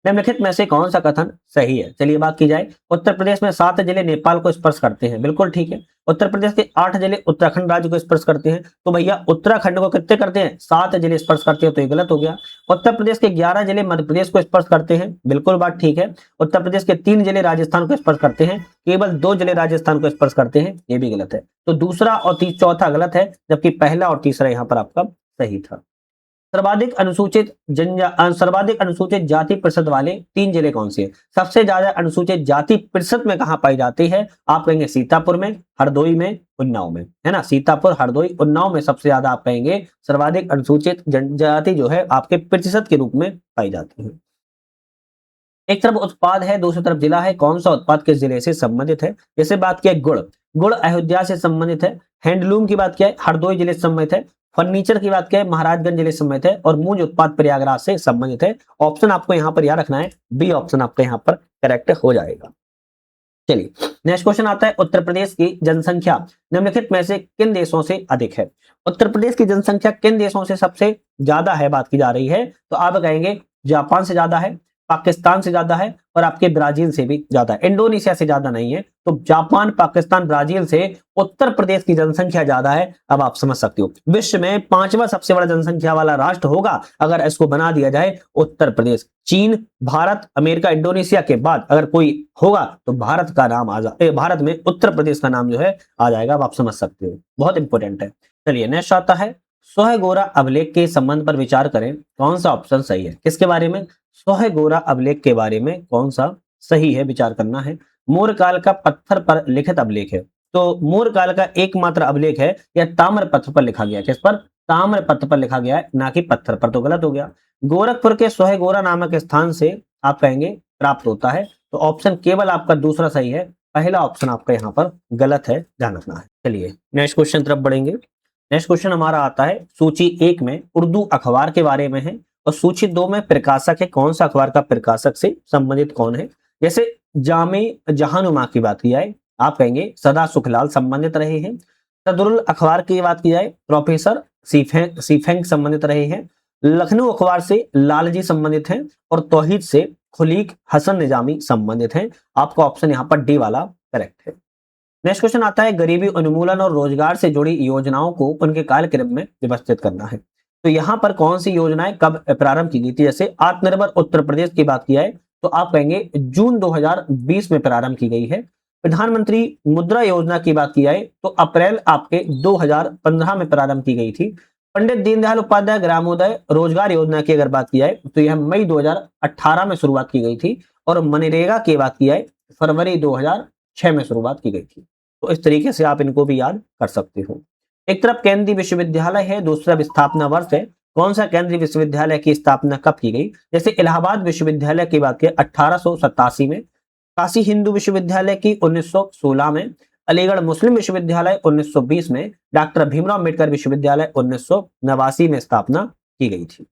निम्नलिखित में से कौन सा कथन सही है? चलिए बात की जाए। उत्तर प्रदेश में 7 जिले नेपाल को स्पर्श करते हैं, बिल्कुल ठीक है। उत्तर प्रदेश के 8 जिले उत्तराखंड राज्य को स्पर्श करते हैं, तो भैया उत्तराखंड को कितने करते हैं? 7 जिले स्पर्श करते हैं, तो ये गलत हो गया। उत्तर प्रदेश के 11 जिले मध्य प्रदेश को स्पर्श करते हैं, बिल्कुल बात ठीक है। उत्तर प्रदेश के 3 जिले राजस्थान को स्पर्श करते हैं, केवल 2 जिले राजस्थान को स्पर्श करते हैं, ये भी गलत है। तो दूसरा और चौथा गलत है, जबकि पहला और तीसरा यहाँ पर आपका सही था। सर्वाधिक अनुसूचित जाति परिषद वाले 3 जिले कौन से हैं? सबसे ज्यादा अनुसूचित जाति परिषद में कहां पाई जाती है? आप कहेंगे सीतापुर में, हरदोई में, उन्नाव में, है ना। सीतापुर, हरदोई, उन्नाव में सबसे ज्यादा आप कहेंगे सर्वाधिक अनुसूचित जनजाति जो है आपके प्रतिशत के रूप में पाई जाती है। एक तरफ उत्पाद है, दूसरी तरफ जिला है, कौन सा उत्पाद किस जिले से संबंधित है? जैसे बात किया गुड़, गुड़ अयोध्या से संबंधित है। हैंडलूम की बात किया है, हरदोई जिले से संबंधित है। फर्नीचर की बात किया है, महाराजगंज जिले से संबंधित है। और मूंज उत्पाद प्रयागराज से संबंधित है। ऑप्शन आपको यहाँ पर याद रखना है, बी ऑप्शन आपका यहाँ पर करेक्ट हो जाएगा। चलिए नेक्स्ट क्वेश्चन आता है, उत्तर प्रदेश की जनसंख्या निम्नलिखित में से किन देशों से अधिक है? उत्तर प्रदेश की जनसंख्या किन देशों से सबसे ज्यादा है बात की जा रही है? तो आप कहेंगे जापान से ज्यादा है, पाकिस्तान से ज्यादा है, और आपके ब्राजील से भी ज्यादा है। इंडोनेशिया से ज्यादा नहीं है। तो जापान, पाकिस्तान, ब्राजील से उत्तर प्रदेश की जनसंख्या ज्यादा है। अब आप समझ सकते हो विश्व में 5वां सबसे बड़ा जनसंख्या वाला राष्ट्र होगा अगर इसको बना दिया जाए उत्तर प्रदेश। चीन, भारत, अमेरिका, इंडोनेशिया के बाद अगर कोई होगा तो भारत का नाम भारत में उत्तर प्रदेश का नाम जो है आ जाएगा। अब आप समझ सकते हो, बहुत इंपॉर्टेंट है। चलिए नेक्स्ट आता है, सोहे गोरा अभिलेख के संबंध पर विचार करें, कौन सा ऑप्शन सही है? किसके बारे में? सोहे गोरा अभिलेख के बारे में कौन सा सही है विचार करना है। मोर काल का पत्थर पर लिखित अभिलेख है, तो मोर काल का एकमात्र अभिलेख है या ताम्र पत्र पर लिखा गया है? किस पर? ताम्र पत्र पर लिखा गया है, ना कि पत्थर पर, तो गलत हो गया। गोरखपुर के सोहे गोरा नामक स्थान से आप कहेंगे प्राप्त होता है, तो ऑप्शन केवल आपका दूसरा सही है, पहला ऑप्शन आपका यहाँ पर गलत है, ध्यान रखना है। चलिए नेक्स्ट क्वेश्चन तरफ बढ़ेंगे। नेक्स्ट क्वेश्चन हमारा आता है, सूची 1 में उर्दू अखबार के बारे में है और सूची 2 में प्रकाशक है, कौन सा अखबार का प्रकाशक से संबंधित कौन है? जैसे जामे जहानुमा की बात की जाए, आप कहेंगे सदा सुखलाल संबंधित रहे हैं। सदरुल अखबार की बात की जाए, प्रोफेसर सीफेंग संबंधित रहे हैं। लखनऊ अखबार से लालजी संबंधित हैं और तौहीद से खुलीक हसन निजामी संबंधित हैं। आपका ऑप्शन यहाँ पर डी वाला करेक्ट है। नेक्स्ट क्वेश्चन आता है, गरीबी उन्मूलन और रोजगार से जुड़ी योजनाओं को उनके कार्यक्रम में व्यवस्थित करना है। तो यहाँ पर कौन सी योजनाएं कब प्रारंभ की गई थी? जैसे आत्मनिर्भर उत्तर प्रदेश की बात की जाए तो आप कहेंगे जून 2020 में प्रारंभ की गई है। प्रधानमंत्री मुद्रा योजना की बात की जाए तो अप्रैल आपके 2015 में प्रारंभ की गई थी। पंडित दीनदयाल उपाध्याय ग्रामोदय रोजगार योजना की अगर बात की जाए तो यह मई 2018 में शुरुआत की गई थी। और मनरेगा की बात की जाए फरवरी 2006 में शुरुआत की गई थी। तो इस तरीके से आप इनको भी याद कर सकते हो। एक तरफ केंद्रीय विश्वविद्यालय है, दूसरा स्थापना वर्ष है। कौन सा केंद्रीय विश्वविद्यालय की स्थापना कब की गई? जैसे इलाहाबाद विश्वविद्यालय की बात करें 1887 में, काशी हिंदू विश्वविद्यालय की 1916 में, अलीगढ़ मुस्लिम विश्वविद्यालय 1920 में, डॉक्टर भीमराव अम्बेडकर विश्वविद्यालय 1989 में स्थापना की गई थी।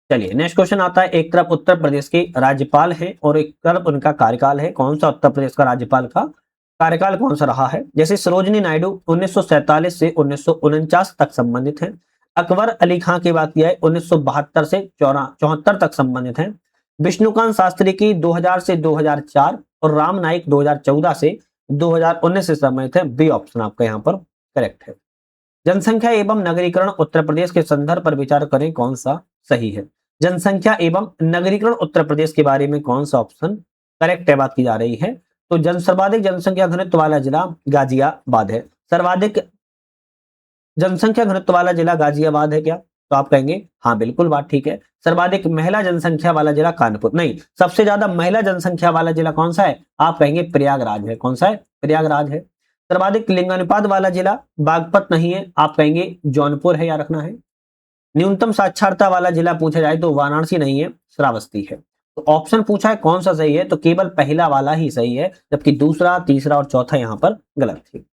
चलिए नेक्स्ट क्वेश्चन आता है, एक तरफ उत्तर प्रदेश के राज्यपाल हैं और एक तरफ उनका कार्यकाल है। कौन सा उत्तर प्रदेश का राज्यपाल का कार्यकाल कौन सा रहा है? जैसे सरोजनी नायडू 1947 से 1949 तक संबंधित हैं। अकबर अली खां की बात किया है 1972 से 74 तक संबंधित हैं। विष्णुकांत शास्त्री की 2000 से 2004 और राम नाईक 2014 से 2019 से संबंधित है। बी ऑप्शन आपका यहाँ पर करेक्ट है। जनसंख्या एवं नगरीकरण उत्तर प्रदेश के संदर्भ पर विचार करें, कौन सा सही है? जनसंख्या एवं नगरीकरण उत्तर प्रदेश के बारे में कौन सा ऑप्शन करेक्ट है बात की जा रही है? तो सर्वाधिक जनसंख्या घनत्व वाला जिला गाजियाबाद है। सर्वाधिक जनसंख्या घनत्व वाला जिला गाजियाबाद है क्या? तो आप कहेंगे हाँ बिल्कुल बात ठीक है। सर्वाधिक महिला जनसंख्या वाला जिला कानपुर, नहीं, सबसे ज्यादा महिला जनसंख्या वाला जिला कौन सा है? आप कहेंगे प्रयागराज है। कौन सा है? प्रयागराज है। सर्वाधिक लिंगानुपात वाला जिला बागपत नहीं है, आप कहेंगे जौनपुर है, या रखना है। न्यूनतम साक्षरता वाला जिला पूछा जाए तो वाराणसी नहीं है, श्रावस्ती है। तो ऑप्शन पूछा है कौन सा सही है, तो केवल पहला वाला ही सही है, जबकि दूसरा, तीसरा और चौथा यहाँ पर गलत थी।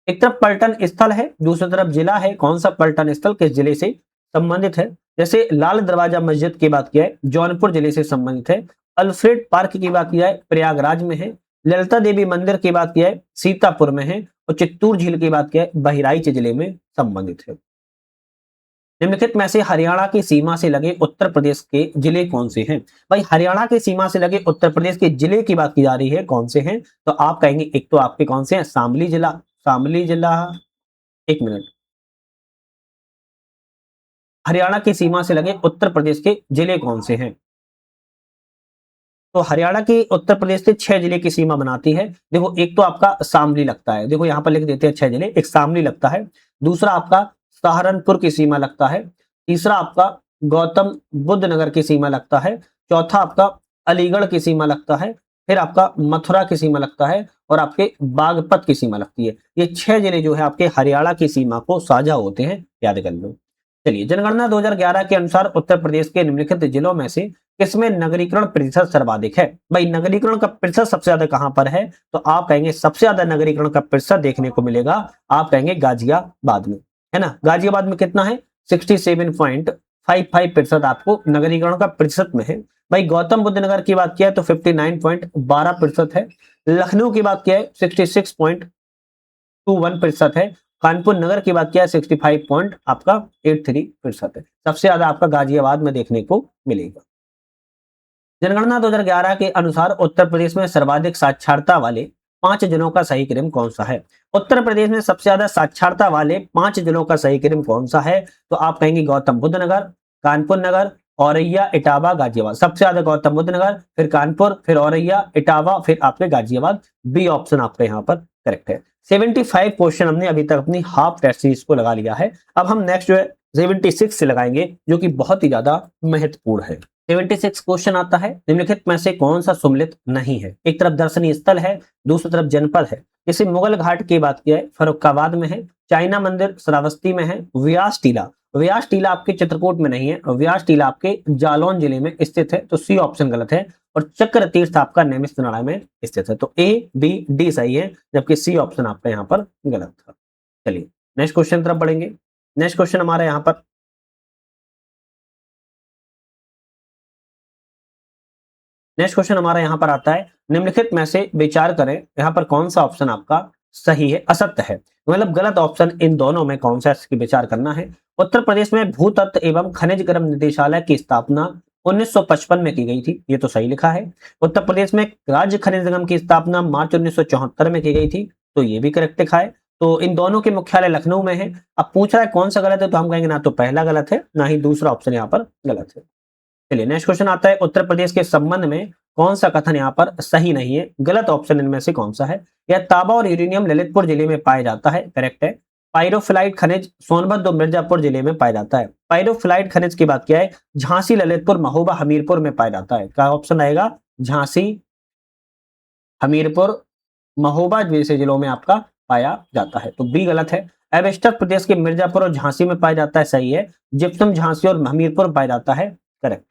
एक तरफ पर्यटन स्थल है, दूसरी तरफ जिला है। कौन सा पर्यटन स्थल किस जिले से संबंधित है? जैसे लाल दरवाजा मस्जिद की बात किया है जौनपुर जिले से संबंधित है। अल्फ्रेड पार्क की बात किया है प्रयागराज में है। ललिता देवी मंदिर की बात किया है सीतापुर में है। और चित्तूर झील की बात किया है बहराइच जिले में संबंधित है। निम्नलिखित में से हरियाणा की सीमा से लगे उत्तर प्रदेश के जिले कौन से हैं? भाई हरियाणा की सीमा से लगे उत्तर प्रदेश के जिले की बात की जा रही है, कौन से हैं? तो आप कहेंगे एक तो आपके कौन से हैं? शामली जिला, एक मिनट। हरियाणा की सीमा से लगे उत्तर प्रदेश के जिले कौन से हैं? तो हरियाणा की उत्तर प्रदेश से 6 जिले की सीमा बनाती है। देखो एक तो आपका शामली लगता है, देखो यहाँ पर लिख देते हैं 6 जिले, एक शामली लगता है, दूसरा आपका सहारनपुर की सीमा लगता है, तीसरा आपका गौतम बुद्ध नगर की सीमा लगता है, चौथा आपका अलीगढ़ की सीमा लगता है, फिर आपका मथुरा की सीमा लगता है और आपके बागपत की सीमा लगती है। ये 6 जिले जो है आपके हरियाणा की सीमा को साझा होते हैं, याद कर लो। चलिए, जनगणना 2011 के अनुसार उत्तर प्रदेश के निम्नलिखित जिलों में से किसमें नगरीकरण प्रतिशत सर्वाधिक है? भाई नगरीकरण का प्रतिशत सबसे ज्यादा कहां पर है? तो आप कहेंगे सबसे ज्यादा नगरीकरण का प्रतिशत देखने को मिलेगा, आप कहेंगे गाजियाबाद में, है ना। गाजियाबाद में कितना है? 67.55% आपको नगरीकरण का प्रतिशत में है। भाई गौतम बुद्ध नगर की बात किया है तो 59.12% है। लखनऊ की बात किया है 66.21% है। कानपुर नगर की बात किया है 65 पॉइंट आपका 83% है। सबसे ज्यादा आपका गाजियाबाद में देखने को मिलेगा। जनगणना 2011 के अनुसार उत्तर प्रदेश में सर्वाधिक साक्षरता वाले 5 जिलों का सही क्रम कौन सा है? उत्तर प्रदेश में सबसे ज्यादा साक्षरता वाले 5 जिलों का सही क्रम कौन सा है? तो आप कहेंगे गौतम बुद्ध नगर, कानपुर नगर, औरैया, इटावा, गाजियाबाद। सबसे ज्यादा गौतम बुद्ध नगर, फिर कानपुर, फिर औरैया, इटावा, फिर आपके गाजियाबाद। बी ऑप्शन आपका यहाँ पर करेक्ट है। 75 क्वेश्चन हमने अभी तक अपनी हाफ टेस्ट सीरीज को लगा लिया है। अब हम नेक्स्ट जो है 76 से लगाएंगे, जो कि बहुत ही ज्यादा महत्वपूर्ण है। 76 क्वेश्चन आता है, निम्नलिखित में से कौन सा सुमेलित नहीं है? एक तरफ दर्शनीय स्थल है, दूसरी तरफ जनपद है। जैसे मुगल घाट की बात की है, फर्रुखाबाद में है, चाइना मंदिर श्रावस्ती में है, व्यास टीला आपके चित्रकूट में नहीं है, व्यास टीला आपके जालौन जिले में स्थित है, तो सी ऑप्शन गलत है। और चक्र तीर्थ आपका नैमिषारण्य में स्थित है, तो ए बी डी सही है, जबकि सी ऑप्शन आपका यहाँ पर गलत था। चलिए नेक्स्ट क्वेश्चन तरफ बढ़ेंगे। नेक्स्ट क्वेश्चन हमारा यहाँ पर यहाँ पर आता है, निम्नलिखित में से विचार करें, यहाँ पर कौन सा ऑप्शन आपका सही है, असत्य है, मतलब गलत ऑप्शन इन दोनों में कौन सा इसकी विचार करना है। उत्तर प्रदेश में भूतत्व एवं खनिज क्रम निदेशालय की स्थापना 1955 में की गई थी, ये तो सही लिखा है। उत्तर प्रदेश में राज्य खनिज निगम की स्थापना मार्च 1974 में की गई थी, तो ये भी करेक्ट लिखा है। तो इन दोनों के मुख्यालय लखनऊ में है। अब पूछ रहा है कौन सा गलत है, तो हम कहेंगे ना तो पहला गलत है, ना ही दूसरा ऑप्शन यहाँ पर गलत है। चलिए नेक्स्ट क्वेश्चन आता है, उत्तर प्रदेश के संबंध में कौन सा कथन यहाँ पर सही नहीं है, गलत ऑप्शन इनमें से कौन सा है? यह तांबा और यूरेनियम ललितपुर जिले में पाया जाता है, करेक्ट है। पायरोफिलाइट खनिज सोनभद्र और मिर्जापुर जिले में पाया जाता है। पायरोफिलाइट खनिज की बात किया है, झांसी, ललितपुर, महोबा, हमीरपुर में पाया जाता है। क्या ऑप्शन आएगा? झांसी, हमीरपुर, महोबा जैसे जिलों में आपका पाया जाता है, तो बी गलत है। एवेस्टर प्रदेश के मिर्जापुर और झांसी में पाया जाता है, सही है। जिप्सम झांसी और हमीरपुर में पाया जाता है, करेक्ट।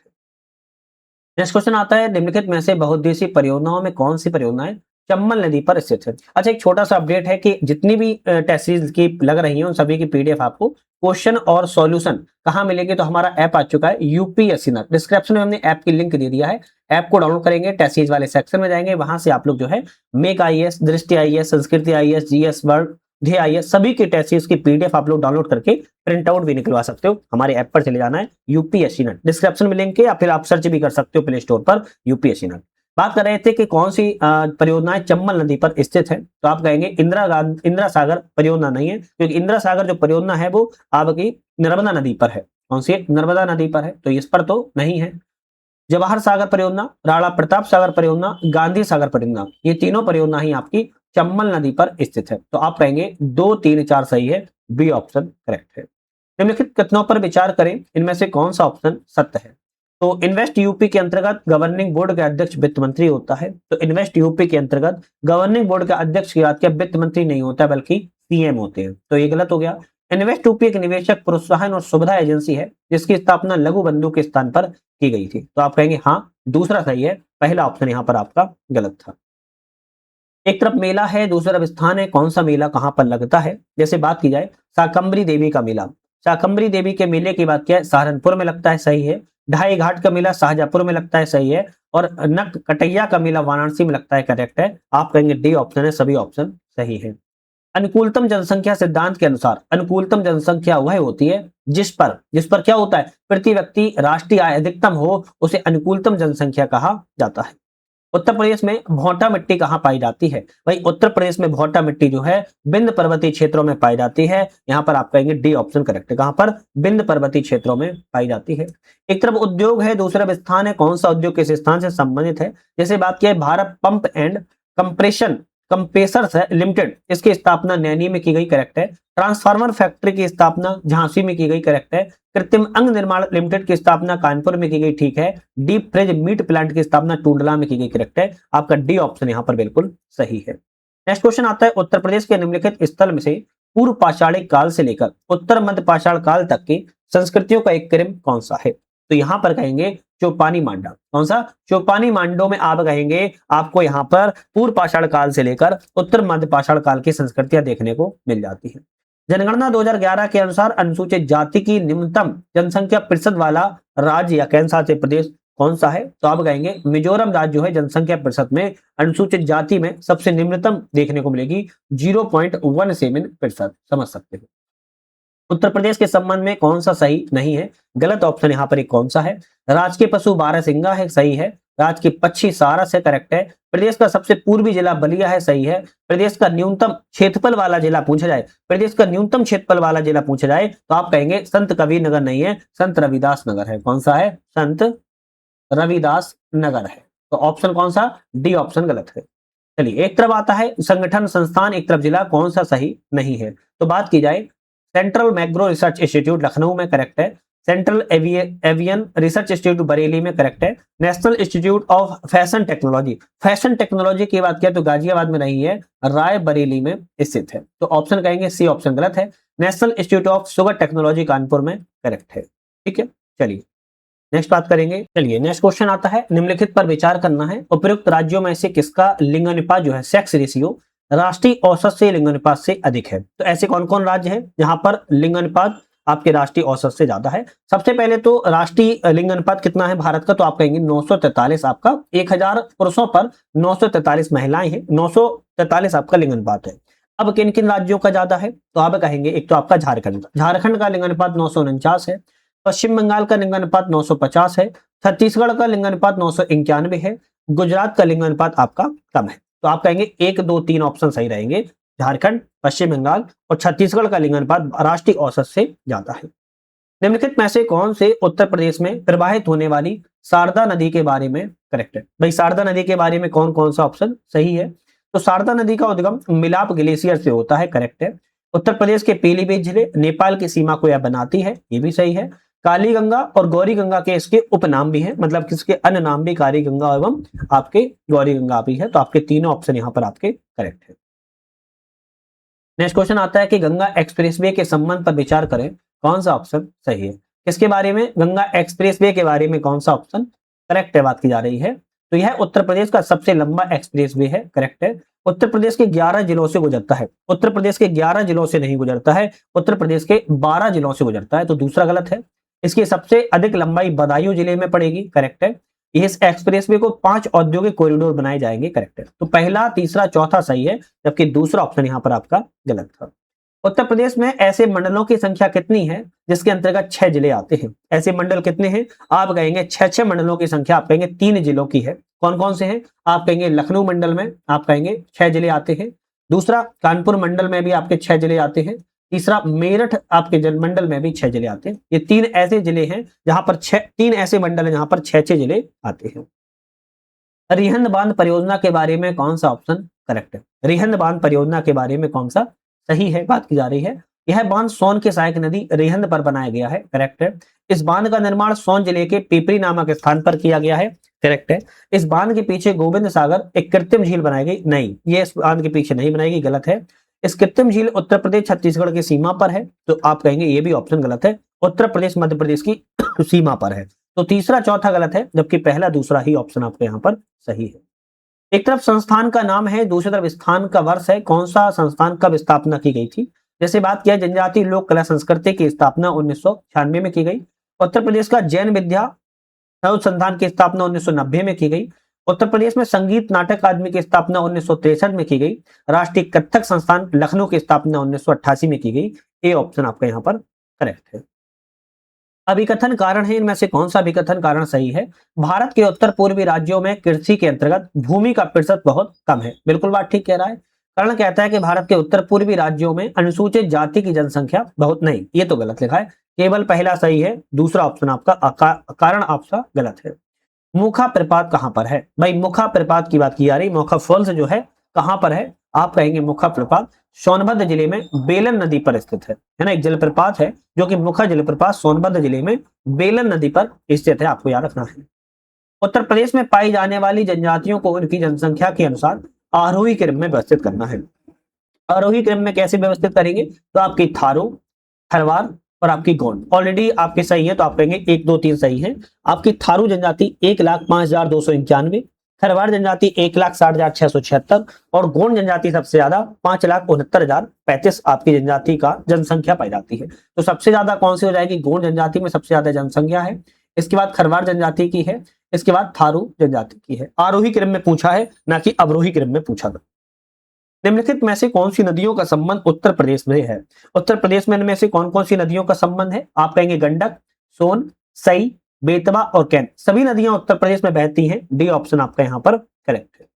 नेक्स्ट क्वेश्चन आता है, निम्नलिखित में से बहुउद्देशीय परियोजनाओं में कौन सी परियोजनाएं चंबल नदी पर स्थित है? अच्छा, एक छोटा सा अपडेट है कि जितनी भी टेस्ट सीरीज की लग रही है उन सभी की पीडीएफ आपको क्वेश्चन और सॉल्यूशन कहां मिलेगी? तो हमारा ऐप आ चुका है यूपीएससी नर, डिस्क्रिप्शन में हमने ऐप की लिंक दे दिया है। ऐप को डाउनलोड करेंगे, टेस्ट सीरीज वाले सेक्शन में जाएंगे, वहां से आप लोग जो है मेक आईएएस, दृष्टि आईएएस, संस्कृति आईएएस, जीएस वर्ड, ध्येय आईएएस, सभी के टेस्ट सीरीज की पीडीएफ आप लोग डाउनलोड करके प्रिंट आउट भी निकलवा सकते हो। हमारे ऐप पर चले जाना है यूपीएससी नट, डिस्क्रिप्शन में लिंक है, या फिर आप सर्च भी कर सकते हो प्ले स्टोर पर यूपीएससी नट। बात कर रहे थे कि कौन सी परियोजनाएं चंबल नदी पर स्थित है, तो आप कहेंगे इंदिरा सागर परियोजना नहीं है, क्योंकि इंदिरा सागर जो परियोजना है वो आपकी नर्मदा नदी पर है। कौन सी? नर्मदा नदी पर है, तो इस पर तो नहीं है। जवाहर सागर परियोजना, राणा प्रताप सागर परियोजना, गांधी सागर परियोजना, ये तीनों परियोजना ही आपकी चंबल नदी पर स्थित है, तो आप कहेंगे 2, 3, 4 सही है, बी ऑप्शन करेक्ट है। निम्नलिखित कथनों पर विचार करें, इनमें से कौन सा ऑप्शन सत्य है? तो इन्वेस्ट यूपी के अंतर्गत गवर्निंग बोर्ड का अध्यक्ष वित्त मंत्री होता है, तो इन्वेस्ट यूपी के अंतर्गत गवर्निंग बोर्ड का अध्यक्ष की बात किया, वित्त मंत्री नहीं होता बल्कि सीएम होते हैं, तो ये गलत हो गया। इन्वेस्ट यूपी एक निवेशक प्रोत्साहन और सुविधा एजेंसी है जिसकी स्थापना लघु बंधु के स्थान पर की गई थी, तो आप कहेंगे हाँ दूसरा सही है, पहला ऑप्शन यहाँ पर आपका गलत था। एक तरफ मेला है, दूसरी तरफ स्थान है, कौन सा मेला कहां पर लगता है? जैसे बात की जाए शाकंभरी देवी का मेला, शाकंभरी देवी के मेले की बात किया है, सहारनपुर में लगता है, सही है। ढाई घाट का मेला शाहजहांपुर में लगता है, सही है। और नक कटैया का मेला वाराणसी में लगता है, करेक्ट है। आप कहेंगे डी ऑप्शन है, सभी ऑप्शन सही है। अनुकूलतम जनसंख्या सिद्धांत के अनुसार अनुकूलतम जनसंख्या वह होती है जिस पर क्या होता है, प्रति व्यक्ति राष्ट्रीय आय अधिकतम हो, उसे अनुकूलतम जनसंख्या कहा जाता है। उत्तर प्रदेश में भोंटा मिट्टी कहाँ पाई जाती है? भाई उत्तर प्रदेश में भोंटा मिट्टी जो है विंध्य पर्वतीय क्षेत्रों में पाई जाती है। यहाँ पर आप कहेंगे डी ऑप्शन करेक्ट है। कहाँ पर? विंध्य पर्वतीय क्षेत्रों में पाई जाती है। एक तरफ उद्योग है, दूसरा स्थान है। कौन सा उद्योग किस स्थान से संबंधित है? जैसे बात किया है Bharat pump and compression compressors है लिमिटेड, इसकी स्थापना नैनी में की गई, करेक्ट है। ट्रांसफार्मर फैक्ट्री की स्थापना झांसी में की गई, करेक्ट है। कृत्रिम अंग निर्माण लिमिटेड की स्थापना कानपुर में की गई, ठीक है। डीप फ्रिज मीट प्लांट की स्थापना टूंडला में की गई, करेक्ट है। आपका डी ऑप्शन यहाँ पर बिल्कुल सही है। नेक्स्ट क्वेश्चन आता है, उत्तर प्रदेश के निम्नलिखित स्थल में से पूर्व पाषाणिक काल से लेकर उत्तर मध्य पाषाण काल तक की संस्कृतियों का एक क्रम कौन सा है? तो यहां पर कहेंगे चौपानी मांडा। कौन सा? चौपानी मांडो में आप कहेंगे आपको यहाँ पर पूर्व पाषाण काल से लेकर उत्तर मध्य पाषाण काल की संस्कृतियां देखने को मिल जाती है। जनगणना 2011 के अनुसार अनुसूचित जाति की निम्नतम जनसंख्या प्रतिशत वाला राज्य या केंद्र शासित प्रदेश कौन सा है? तो आप कहेंगे मिजोरम राज्य जो है जनसंख्या प्रतिशत में अनुसूचित जाति में सबसे निम्नतम देखने को मिलेगी 0.17%। समझ सकते हो। उत्तर प्रदेश के संबंध में कौन सा सही नहीं है? गलत ऑप्शन यहाँ पर एक कौन सा है? राजकीय पशु बारहसिंगा है, सही है। राजकीय पक्षी सारस है, करेक्ट है। प्रदेश का सबसे पूर्वी जिला बलिया है, सही है। प्रदेश का न्यूनतम क्षेत्रफल वाला जिला पूछा जाए, प्रदेश का न्यूनतम क्षेत्रफल वाला जिला पूछा जाए तो आप कहेंगे संत कबीर नगर नहीं है, संत रविदास नगर है। कौन सा है? संत रविदास नगर है। तो ऑप्शन कौन सा? डी ऑप्शन गलत है। चलिए, एक तरफ आता है संगठन संस्थान, एक तरफ जिला, कौन सा सही नहीं है? तो बात की जाए सेंट्रल मैग्रो रिसर्च इंस्टीट्यूट लखनऊ में, करेक्ट है। Central avian research institute Bareilly में, करेक्ट है। National institute of fashion technology की बात किया तो गाजियाबाद में नहीं है, राय बरेली में स्थित है। तो ऑप्शन कहेंगे सी ऑप्शन गलत है। National institute of sugar technology Kanpur में, करेक्ट है। ठीक है, चलिए नेक्स्ट बात करेंगे। चलिए नेक्स्ट क्वेश्चन आता है, निम्नलिखित पर विचार करना है, उपयुक्त राज्यों में से किसका लिंगानुपात जो है सेक्स रेशियो राष्ट्रीय औसत से लिंगानुपात से अधिक है? तो ऐसे कौन कौन राज्य है जहां पर लिंगानुपात आपके राष्ट्रीय औसत से ज्यादा है? सबसे पहले तो राष्ट्रीय लिंगानुपात कितना है भारत का? तो आप कहेंगे 943। आपका 1000 पुरुषों पर 943 महिलाएं हैं, 943 आपका लिंगानुपात है। अब किन किन राज्यों का ज्यादा है? तो आप कहेंगे एक तो आपका झारखंड का लिंगानुपात 949 है। पश्चिम बंगाल का लिंगानुपात 950 है। छत्तीसगढ़ का लिंगानुपात 991 है। गुजरात का लिंगानुपात आपका कम है। तो आप कहेंगे 1 2 3 ऑप्शन सही रहेंगे। झारखंड, पश्चिम बंगाल और छत्तीसगढ़ का लिंगानुपात राष्ट्रीय औसत से ज्यादा है। निम्नलिखित में से कौन से उत्तर प्रदेश में प्रवाहित होने वाली शारदा नदी के बारे में करेक्ट है? भाई शारदा नदी के बारे में कौन कौन सा ऑप्शन सही है? तो शारदा नदी का उद्गम मिलाप ग्लेशियर से होता है, करेक्ट है। उत्तर प्रदेश के पीलीभीत जिले नेपाल की सीमा को यह बनाती है, ये भी सही है। काली गंगा और गौरी गंगा के इसके उपनाम भी हैं, मतलब किसके अन्य नाम भी काली गंगा एवं आपके गौरी गंगा भी है। तो आपके तीनों ऑप्शन यहाँ पर आपके करेक्ट है। नेक्स्ट क्वेश्चन आता है कि गंगा एक्सप्रेसवे के संबंध पर विचार करें, कौन सा ऑप्शन सही है? किसके बारे में? गंगा एक्सप्रेसवे के बारे में कौन सा ऑप्शन करेक्ट है बात की जा रही है? तो यह उत्तर प्रदेश का सबसे लंबा एक्सप्रेसवे है, करेक्ट है। उत्तर प्रदेश के 11 जिलों से गुजरता है। उत्तर प्रदेश के 11 जिलों से नहीं गुजरता है, उत्तर प्रदेश के 12 जिलों से गुजरता है। तो दूसरा गलत है। इसकी सबसे अधिक लंबाई बदायूं जिले में पड़ेगी, करेक्ट है। इस एक्सप्रेसवे को 5 औद्योगिक कॉरिडोर बनाए जाएंगे, करेक्ट है। तो पहला, तीसरा, चौथा सही है, जबकि दूसरा ऑप्शन यहाँ पर आपका गलत था। उत्तर प्रदेश में ऐसे मंडलों की संख्या कितनी है जिसके अंतर्गत 6 जिले आते हैं? ऐसे मंडल कितने हैं? आप कहेंगे 6 मंडलों की संख्या, आप कहेंगे 3 जिलों की है। कौन कौन से हैं? आप कहेंगे लखनऊ मंडल में आप कहेंगे 6 जिले आते हैं। दूसरा, कानपुर मंडल में भी आपके 6 जिले आते हैं। तीसरा, मेरठ आपके मंडल में भी 6 जिले आते हैं। ये 3 ऐसे जिले हैं जहां पर 3 ऐसे मंडल हैं जहां पर 6 जिले आते हैं। रिहंद बांध परियोजना के बारे में कौन सा ऑप्शन करेक्ट है? रिहंद बांध परियोजना के बारे में कौन सा सही है बात की जा रही है? यह बांध सोन के सहायक नदी रिहंद पर बनाया गया है, करेक्ट है। इस बांध का निर्माण सोन जिले के पिपरी नामक स्थान पर किया गया है, करेक्ट है। इस बांध के पीछे गोविंद सागर एक कृत्रिम झील बनाई गई, नहीं, ये इस बांध के पीछे नहीं बनाई गई, गलत है। इस कृत्रिम झील उत्तर प्रदेश छत्तीसगढ़ की सीमा पर है, तो आप कहेंगे ये भी ऑप्शन गलत है, उत्तर प्रदेश मध्य प्रदेश की सीमा पर है। तो तीसरा चौथा गलत है, जबकि पहला दूसरा ही ऑप्शन आपके यहाँ पर सही है। एक तरफ संस्थान का नाम है, दूसरी तरफ स्थान का वर्ष है। कौन सा संस्थान कब स्थापना की गई थी? जैसे बात किया जनजातीय लोक कला संस्कृति की स्थापना 1996 में की गई। उत्तर प्रदेश का जैन विद्या अनुसंधान की स्थापना 1990 में की गई। उत्तर प्रदेश में संगीत नाटक अकादमी की स्थापना 1963 में की गई। राष्ट्रीय कथक संस्थान लखनऊ की स्थापना 1988 में की गई। ए ऑप्शन आपका यहाँ पर करेक्ट है। अभिकथन कारण है, इनमें से कौन सा अभिकथन कारण सही है? भारत के उत्तर पूर्वी राज्यों में कृषि के अंतर्गत भूमि का प्रतिशत बहुत कम है। बिल्कुल बात ठीक कह रहा है। कारण कहता है कि भारत के उत्तर पूर्वी राज्यों में अनुसूचित जाति की जनसंख्या बहुत नहीं, ये तो गलत लिखा है। केवल पहला सही है, दूसरा ऑप्शन आपका कारण आपका गलत है। मुखा प्रपात कहां पर है? भाई मुखा प्रपात की बात की जा रही, मुखा फॉल्स जो है कहां पर है? आप कहेंगे मुखा प्रपात सोनभद्र जिले में बेलन नदी पर स्थित है ना। एक जलप्रपात है जो कि मुखा जलप्रपात सोनभद्र जिले में बेलन नदी पर स्थित है, आपको याद रखना है। उत्तर प्रदेश में पाई जाने वाली जनजातियों को उनकी जनसंख्या के अनुसार आरोही क्रम में व्यवस्थित करना है। आरोही क्रम में कैसे व्यवस्थित करेंगे? तो आपकी थारू, खरवार और आपकी गोंड ऑलरेडी आपके सही है, तो आप कहेंगे 1 2 3 सही है। आपकी थारू जनजाति 1,05,291, खरवार जनजाति 1,60,676 और गोंड जनजाति सबसे ज्यादा 5,69,035 आपकी जनजाति का जनसंख्या पाई जाती है। तो सबसे ज्यादा कौन सी हो जाएगी? गोंड जनजाति में सबसे ज्यादा जनसंख्या है। इसके बाद खरवार जनजाति की है, इसके बाद थारू जनजाति की है। आरोही क्रम में पूछा है, ना कि अवरोही क्रम में पूछा था। निम्नलिखित में से कौन सी नदियों का संबंध उत्तर प्रदेश में है? उत्तर प्रदेश में इनमें से कौन कौन सी नदियों का संबंध है? आप कहेंगे गंडक, सोन, सई, बेतवा और कैन। सभी नदियां उत्तर प्रदेश में बहती हैं। डी ऑप्शन आपका यहाँ पर करेक्ट है।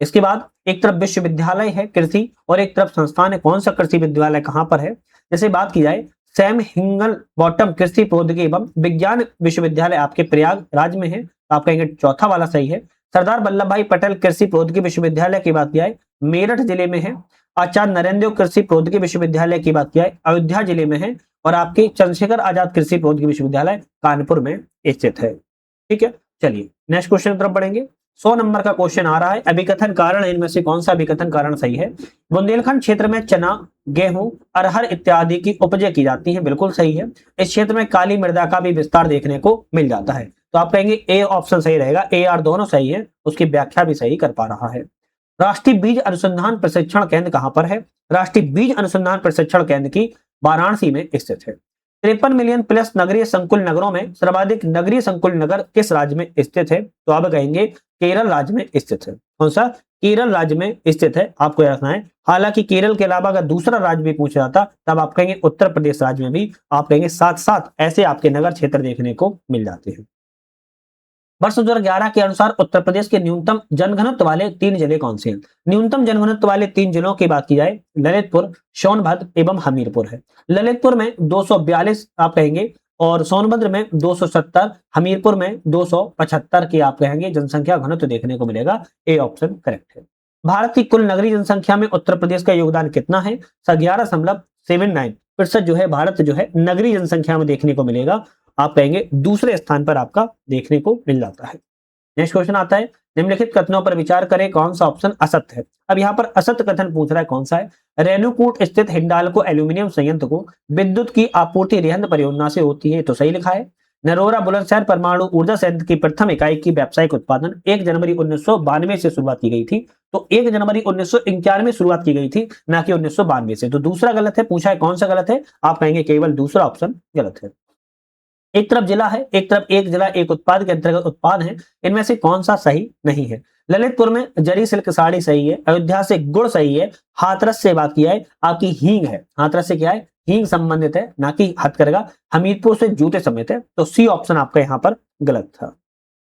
इसके बाद एक तरफ विश्वविद्यालय है कृषि और एक तरफ संस्थान है। कौन सा कृषि विद्यालय कहां पर है? जैसे बात की जाए सैम हिंगल बॉटम कृषि प्रौद्योगिकी एवं विज्ञान विश्वविद्यालय आपके प्रयागराज में है। आप कहेंगे चौथा वाला सही है। सरदार वल्लभ भाई पटेल कृषि प्रौद्योगिकी विश्वविद्यालय की बात किया है, मेरठ जिले में है। आचार्य नरेंद्र कृषि प्रौद्योगिकी विश्वविद्यालय की बात किया है, अयोध्या जिले में है। और आपके चंद्रशेखर आजाद कृषि प्रौद्योगिकी विश्वविद्यालय कानपुर में स्थित है। ठीक है, चलिए नेक्स्ट क्वेश्चन की तरफ बढ़ेंगे। 100 नंबर का क्वेश्चन आ रहा है। अभिकथन कारण इनमें से कौन सा अभिकथन कारण सही है? बुंदेलखंड क्षेत्र में चना, गेहूं, अरहर इत्यादि की उपजें की जाती हैं। बिल्कुल सही है। इस क्षेत्र में काली मृदा का भी विस्तार देखने को मिल जाता है। तो आप कहेंगे ए ऑप्शन सही रहेगा। ए आर दोनों सही है, उसकी व्याख्या भी सही कर पा रहा है। राष्ट्रीय बीज अनुसंधान प्रशिक्षण केंद्र कहां पर है? राष्ट्रीय बीज अनुसंधान प्रशिक्षण केंद्र की वाराणसी में स्थित है। 53 मिलियन प्लस नगरीय संकुल नगरों में सर्वाधिक नगरीय संकुल नगर किस राज्य में स्थित है? तो आप कहेंगे केरल राज्य में स्थित है। कौन सा? केरल राज्य में स्थित है, आपको याद रखना है। हालांकि केरल के अलावा अगर दूसरा राज्य भी पूछा जाता तब आप कहेंगे उत्तर प्रदेश राज्य में भी आप कहेंगे। साथ साथ ऐसे आपके नगर क्षेत्र देखने को मिल जाते हैं। वर्ष 2011 के अनुसार उत्तर प्रदेश के न्यूनतम जनघनत्व वाले 3 जिले कौन से हैं? न्यूनतम जनघनत्व वाले 3 जिलों की बात की जाए ललितपुर, सोनभद्र एवं हमीरपुर है। ललितपुर में 242 आप कहेंगे और सोनभद्र में 270, हमीरपुर में 275 की आप कहेंगे जनसंख्या घनत्व देखने को मिलेगा। ए ऑप्शन करेक्ट है। भारत की कुल नगरीय जनसंख्या में उत्तर प्रदेश का योगदान कितना है? 11.79% जो है भारत जो है नगरीय जनसंख्या में देखने को मिलेगा। आप कहेंगे दूसरे स्थान पर आपका देखने को मिल जाता है। नेक्स्ट क्वेश्चन आता है, निम्नलिखित कथनों पर विचार करें, कौन सा ऑप्शन असत्य है? अब यहाँ पर असत्य कथन पूछ रहा है, कौन सा है? रेणुकूट स्थित हिंडाल्को एल्यूमिनियम संयंत्र को विद्युत की आपूर्ति रिहंद परियोजना से होती है, तो सही लिखा है। नरोरा बुलंदशहर परमाणु ऊर्जा संयंत्र की प्रथम इकाई की व्यावसायिक उत्पादन 1 जनवरी 1992 से शुरुआत की गई थी। तो 1 जनवरी 1991 में शुरुआत की गई थी, ना कि 1992 से। तो दूसरा गलत है। पूछा है कौन सा गलत है? आप कहेंगे केवल दूसरा ऑप्शन गलत है। एक तरफ जिला है, एक तरफ एक जिला एक उत्पाद के अंतर्गत उत्पाद है, इनमें से कौन सा सही नहीं है? ललितपुर में जरी सिल्क साड़ी सही है, अयोध्या से गुड़ सही है, हाथरस से बात किया है आपकी हींग है। हाथरस से क्या है? हींग संबंधित है, ना कि हथकरघा। हमीरपुर से जूते समेत है, तो सी ऑप्शन आपका यहाँ पर गलत था।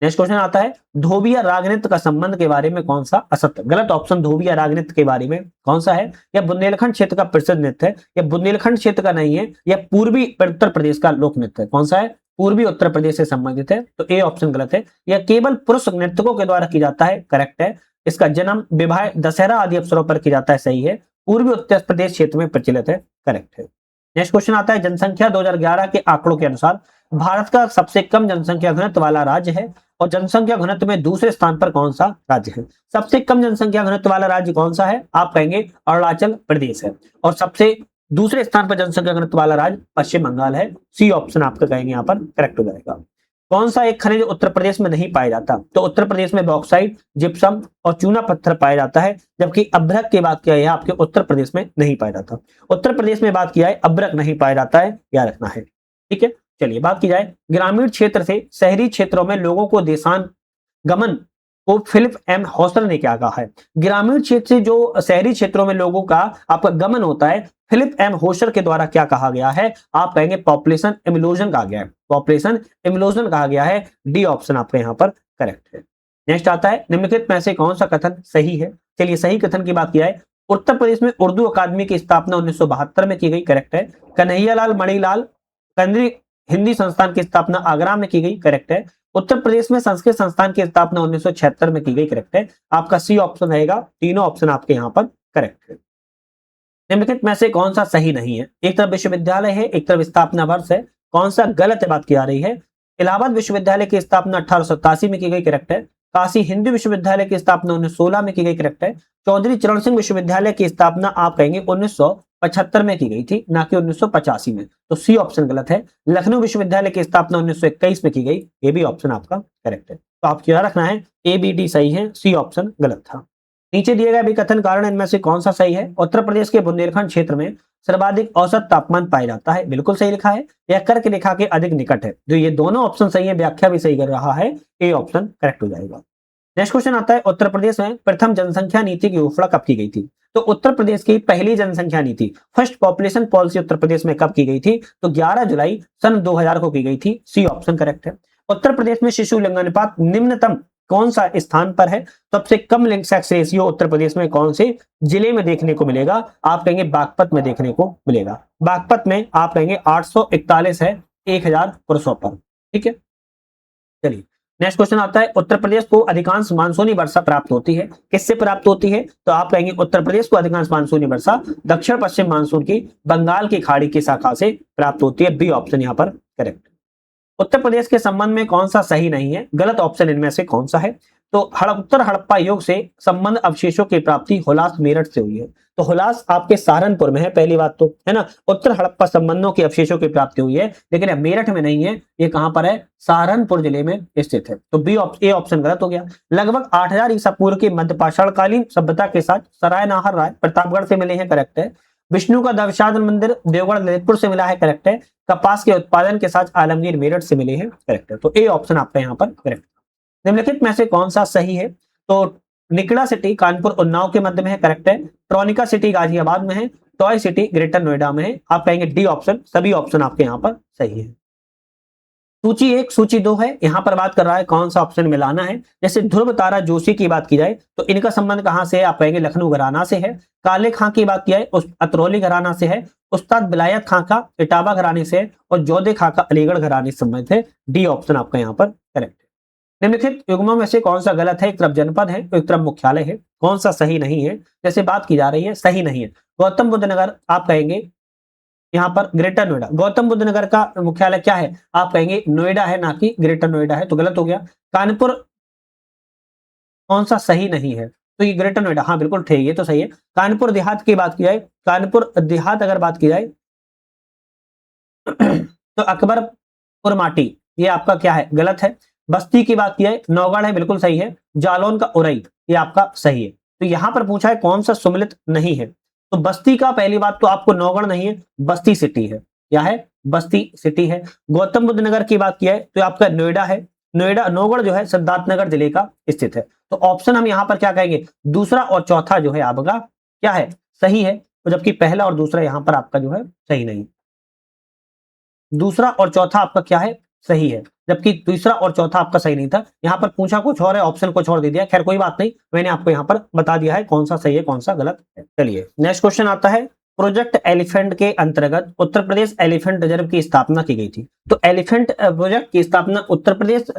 नेक्स्ट क्वेश्चन आता है, धोबिया राग नृत्य का संबंध के बारे में कौन सा असत्य? गलत ऑप्शन धोबिया राग नृत्य के बारे में कौन सा है? यह बुंदेलखंड क्षेत्र का प्रसिद्ध नृत्य है, यह बुंदेलखंड क्षेत्र का नहीं है, यह पूर्वी उत्तर प्रदेश का लोक नृत्य है। कौन सा है? पूर्वी उत्तर प्रदेश से संबंधित है, तो ए ऑप्शन गलत है। यह केवल पुरुष नर्तकों के द्वारा किया जाता है, करेक्ट है। इसका जन्म, विवाह, दशहरा आदि अवसरों पर किया जाता है, सही है। पूर्वी उत्तर प्रदेश क्षेत्र में प्रचलित है, करेक्ट है। नेक्स्ट क्वेश्चन आता है, जनसंख्या 2011 के आंकड़ों के अनुसार भारत का सबसे कम जनसंख्या घनत्व वाला राज्य है और जनसंख्या घनत्व में दूसरे स्थान पर कौन सा राज्य है? सबसे कम जनसंख्या घनत्व वाला राज्य कौन सा है? आप कहेंगे अरुणाचल प्रदेश है। और सबसे दूसरे स्थान पर जनसंख्या घनत्व वाला राज्य पश्चिम बंगाल है। सी ऑप्शन आपका कहेंगे यहाँ पर करेक्ट हो जाएगा। कौन सा एक खनिज उत्तर प्रदेश में नहीं पाया जाता? तो उत्तर प्रदेश में बॉक्साइट, जिप्सम और चूना पत्थर पाया जाता है, जबकि अभ्रक की बात किया है आपके उत्तर प्रदेश में नहीं पाया जाता। उत्तर प्रदेश में बात किया है अभ्रक नहीं पाया जाता है, याद रखना है। ठीक है, चलिए बात की जाए ग्रामीण क्षेत्र से शहरी क्षेत्रों में लोगों को देशांतगमन को फिलिप एम हॉसल ने क्या कहा है? ग्रामीण क्षेत्र से जो शहरी क्षेत्रों में लोगों का आपका गमन होता है, फिलिप एम होशर के द्वारा क्या कहा गया है? आप कहेंगे पॉपुलेशन इमोल्यूशन कहा गया है। पॉपुलेशन इमोल्यूशन कहा गया है। डी ऑप्शन आपका यहाँ पर करेक्ट है। नेक्स्ट आता है, निम्नलिखित में से कौन सा कथन सही है? चलिए सही कथन की बात किया है। उत्तर प्रदेश में उर्दू अकादमी की स्थापना 1972 में की गई, करेक्ट है। कन्हैयालाल मणिलाल केंद्रीय हिंदी संस्थान की स्थापना आगरा में की गई, करेक्ट है। उत्तर प्रदेश में संस्कृत संस्थान की स्थापना 1976 में की गई, करेक्ट है। आपका सी ऑप्शन रहेगा। तीनों ऑप्शन आपके यहाँ पर करेक्ट है। निम्नलिखित में से कौन सा सही नहीं है? एक तरफ विश्वविद्यालय है, एक तरफ स्थापना वर्ष है, कौन सा गलत बात की आ रही है? इलाहाबाद विश्वविद्यालय की स्थापना 1887 में की गई, करेक्ट है। काशी हिंदू विश्वविद्यालय की स्थापना 1916 में की गई, करेक्ट है। चौधरी चरण सिंह विश्वविद्यालय की स्थापना आप कहेंगे 1975 में की गई थी, ना कि 1985 में, तो सी ऑप्शन गलत है। लखनऊ विश्वविद्यालय की स्थापना 1921 में की गई, ये भी ऑप्शन आपका करेक्ट है। तो आप क्या रखना है? ए बी डी सही है, सी ऑप्शन गलत था। नीचे दिए गए कथन कारण इनमें से कौन सा सही है? उत्तर प्रदेश के बुंदेलखंड क्षेत्र में सर्वाधिक औसत तापमान पाया जाता है, बिल्कुल सही लिखा है। यह कर्क रेखा के अधिक निकट है, जो ये दोनों ऑप्शन सही है, व्याख्या भी सही कर रहा है, ए ऑप्शन करेक्ट हो जाएगा। नेक्स्ट क्वेश्चन आता है, उत्तर प्रदेश में प्रथम जनसंख्या नीति की घोषणा कब की गई थी? तो उत्तर प्रदेश की पहली जनसंख्या नीति, first population policy Uttar Pradesh में कब की गई थी? तो 11 जुलाई सन 2000 को की गई थी, सी ऑप्शन करेक्ट है। उत्तर प्रदेश में शिशु लिंगानुपात निम्नतम कौन सा स्थान पर है? सबसे कम लिंग सेक्स रेशियो उत्तर प्रदेश में कौन से जिले में देखने को मिलेगा? आप कहेंगे बागपत में देखने को मिलेगा। बागपत में आप कहेंगे 841 है 1000 पुरुषों पर, ठीक है। चलिए नेक्स्ट क्वेश्चन आता है, उत्तर प्रदेश को अधिकांश मानसूनी वर्षा प्राप्त होती है, किससे प्राप्त होती है? तो आप कहेंगे उत्तर प्रदेश को अधिकांश मानसूनी वर्षा दक्षिण पश्चिम मानसून की बंगाल की खाड़ी की शाखा से प्राप्त होती है, बी ऑप्शन यहाँ पर करेक्ट। उत्तर प्रदेश के संबंध में कौन सा सही नहीं है? गलत ऑप्शन इनमें से कौन सा है? तो उत्तर हड़प्पा युग से संबंध अवशेषों की प्राप्ति हुलास मेरठ से हुई है, तो हुलास आपके सहारनपुर में है, पहली बात तो है ना। उत्तर हड़प्पा संबंधों के अवशेषों की प्राप्ति हुई है, लेकिन मेरठ में नहीं है, ये कहां पर है? सहारनपुर जिले में स्थित है, तो बी ए ऑप्शन गलत हो गया। लगभग 8000 ईसा पूर्व की मध्यपाषाणकालीन सभ्यता के साथ सराय नाहर राय प्रतापगढ़ से मिले हैं, करेक्ट है। विष्णु का दशावतार मंदिर देवगढ़ ललितपुर से मिला है, करेक्ट है। कपास के उत्पादन के साथ आलमगीर मेरठ से मिले हैं, करेक्ट है। तो ए ऑप्शन आपका यहाँ पर करेक्ट। निम्नलिखित में से कौन सा सही है? तो निकड़ा सिटी कानपुर उन्नाव के मध्य में है, करेक्ट है। ट्रोनिका सिटी गाजियाबाद में है, टॉय सिटी ग्रेटर नोएडा में है, आप कहेंगे डी ऑप्शन। सभी ऑप्शन आपके यहाँ पर सही है। सूची 1 सूची 2 है, यहां पर बात कर रहा है कौन सा ऑप्शन मिलाना है। जैसे ध्रुव तारा जोशी की बात की जाए तो इनका संबंध कहां से है? आप कहेंगे लखनऊ घराना से है। काले खां की बात की जाए उस अतरौली घराना से है। उस्ताद बिलायत खां का इटावा घराने से है, और जोधे खां का अलीगढ़ घराने से संबंधित है, डी ऑप्शन आपका यहाँ पर करेक्ट है। निम्नलिखित युग्मों में से कौन सा गलत है? एक तरफ जनपद है, एक तरफ मुख्यालय है, कौन सा सही नहीं है? जैसे बात की जा रही है सही नहीं है, गौतम बुद्ध नगर आप कहेंगे यहाँ पर ग्रेटर नोएडा। गौतम बुद्ध नगर का मुख्यालय क्या है? आप कहेंगे नोएडा है, ना कि ग्रेटर नोएडा है, तो गलत हो गया। कानपुर कौन सा सही नहीं है? तो ये ग्रेटर नोएडा, हाँ बिल्कुल ठीक, ये तो सही है। कानपुर देहात की बात की जाए, कानपुर देहात अगर बात की जाए तो अकबरपुर माटी, ये आपका क्या है? गलत है। बस्ती की बात की जाए नौगढ़ है, बिल्कुल सही है। जालौन का उरई, ये आपका सही है। तो यहां पर पूछा है कौन सा सुमिलित नहीं है, तो बस्ती का पहली बात तो आपको नौगढ़ नहीं है, बस्ती सिटी है। क्या है? बस्ती सिटी है। गौतम बुद्ध नगर की बात की है तो आपका नोएडा है। नोएडा नौगढ़ जो है सिद्धार्थनगर जिले का स्थित है। तो ऑप्शन हम यहाँ पर क्या कहेंगे? दूसरा और चौथा जो है आपका क्या है? सही है, तो जबकि पहला और दूसरा यहाँ पर आपका जो है सही नहीं। दूसरा और चौथा आपका क्या है? सही है, जबकि तीसरा और चौथा आपका सही नहीं था। यहाँ पर पूछा कुछ और है, ऑप्शन कुछ और दे दिया। खैर कोई बात नहीं, मैंने आपको यहाँ पर बता दिया है कौन सा सही है कौन सा गलत है। चलिए नेक्स्ट क्वेश्चन आता है, प्रोजेक्ट एलिफेंट के अंतर्गत उत्तर प्रदेश एलिफेंट रिजर्व की स्थापना की गई थी। तो एलिफेंट प्रोजेक्ट की स्थापना उत्तर प्रदेश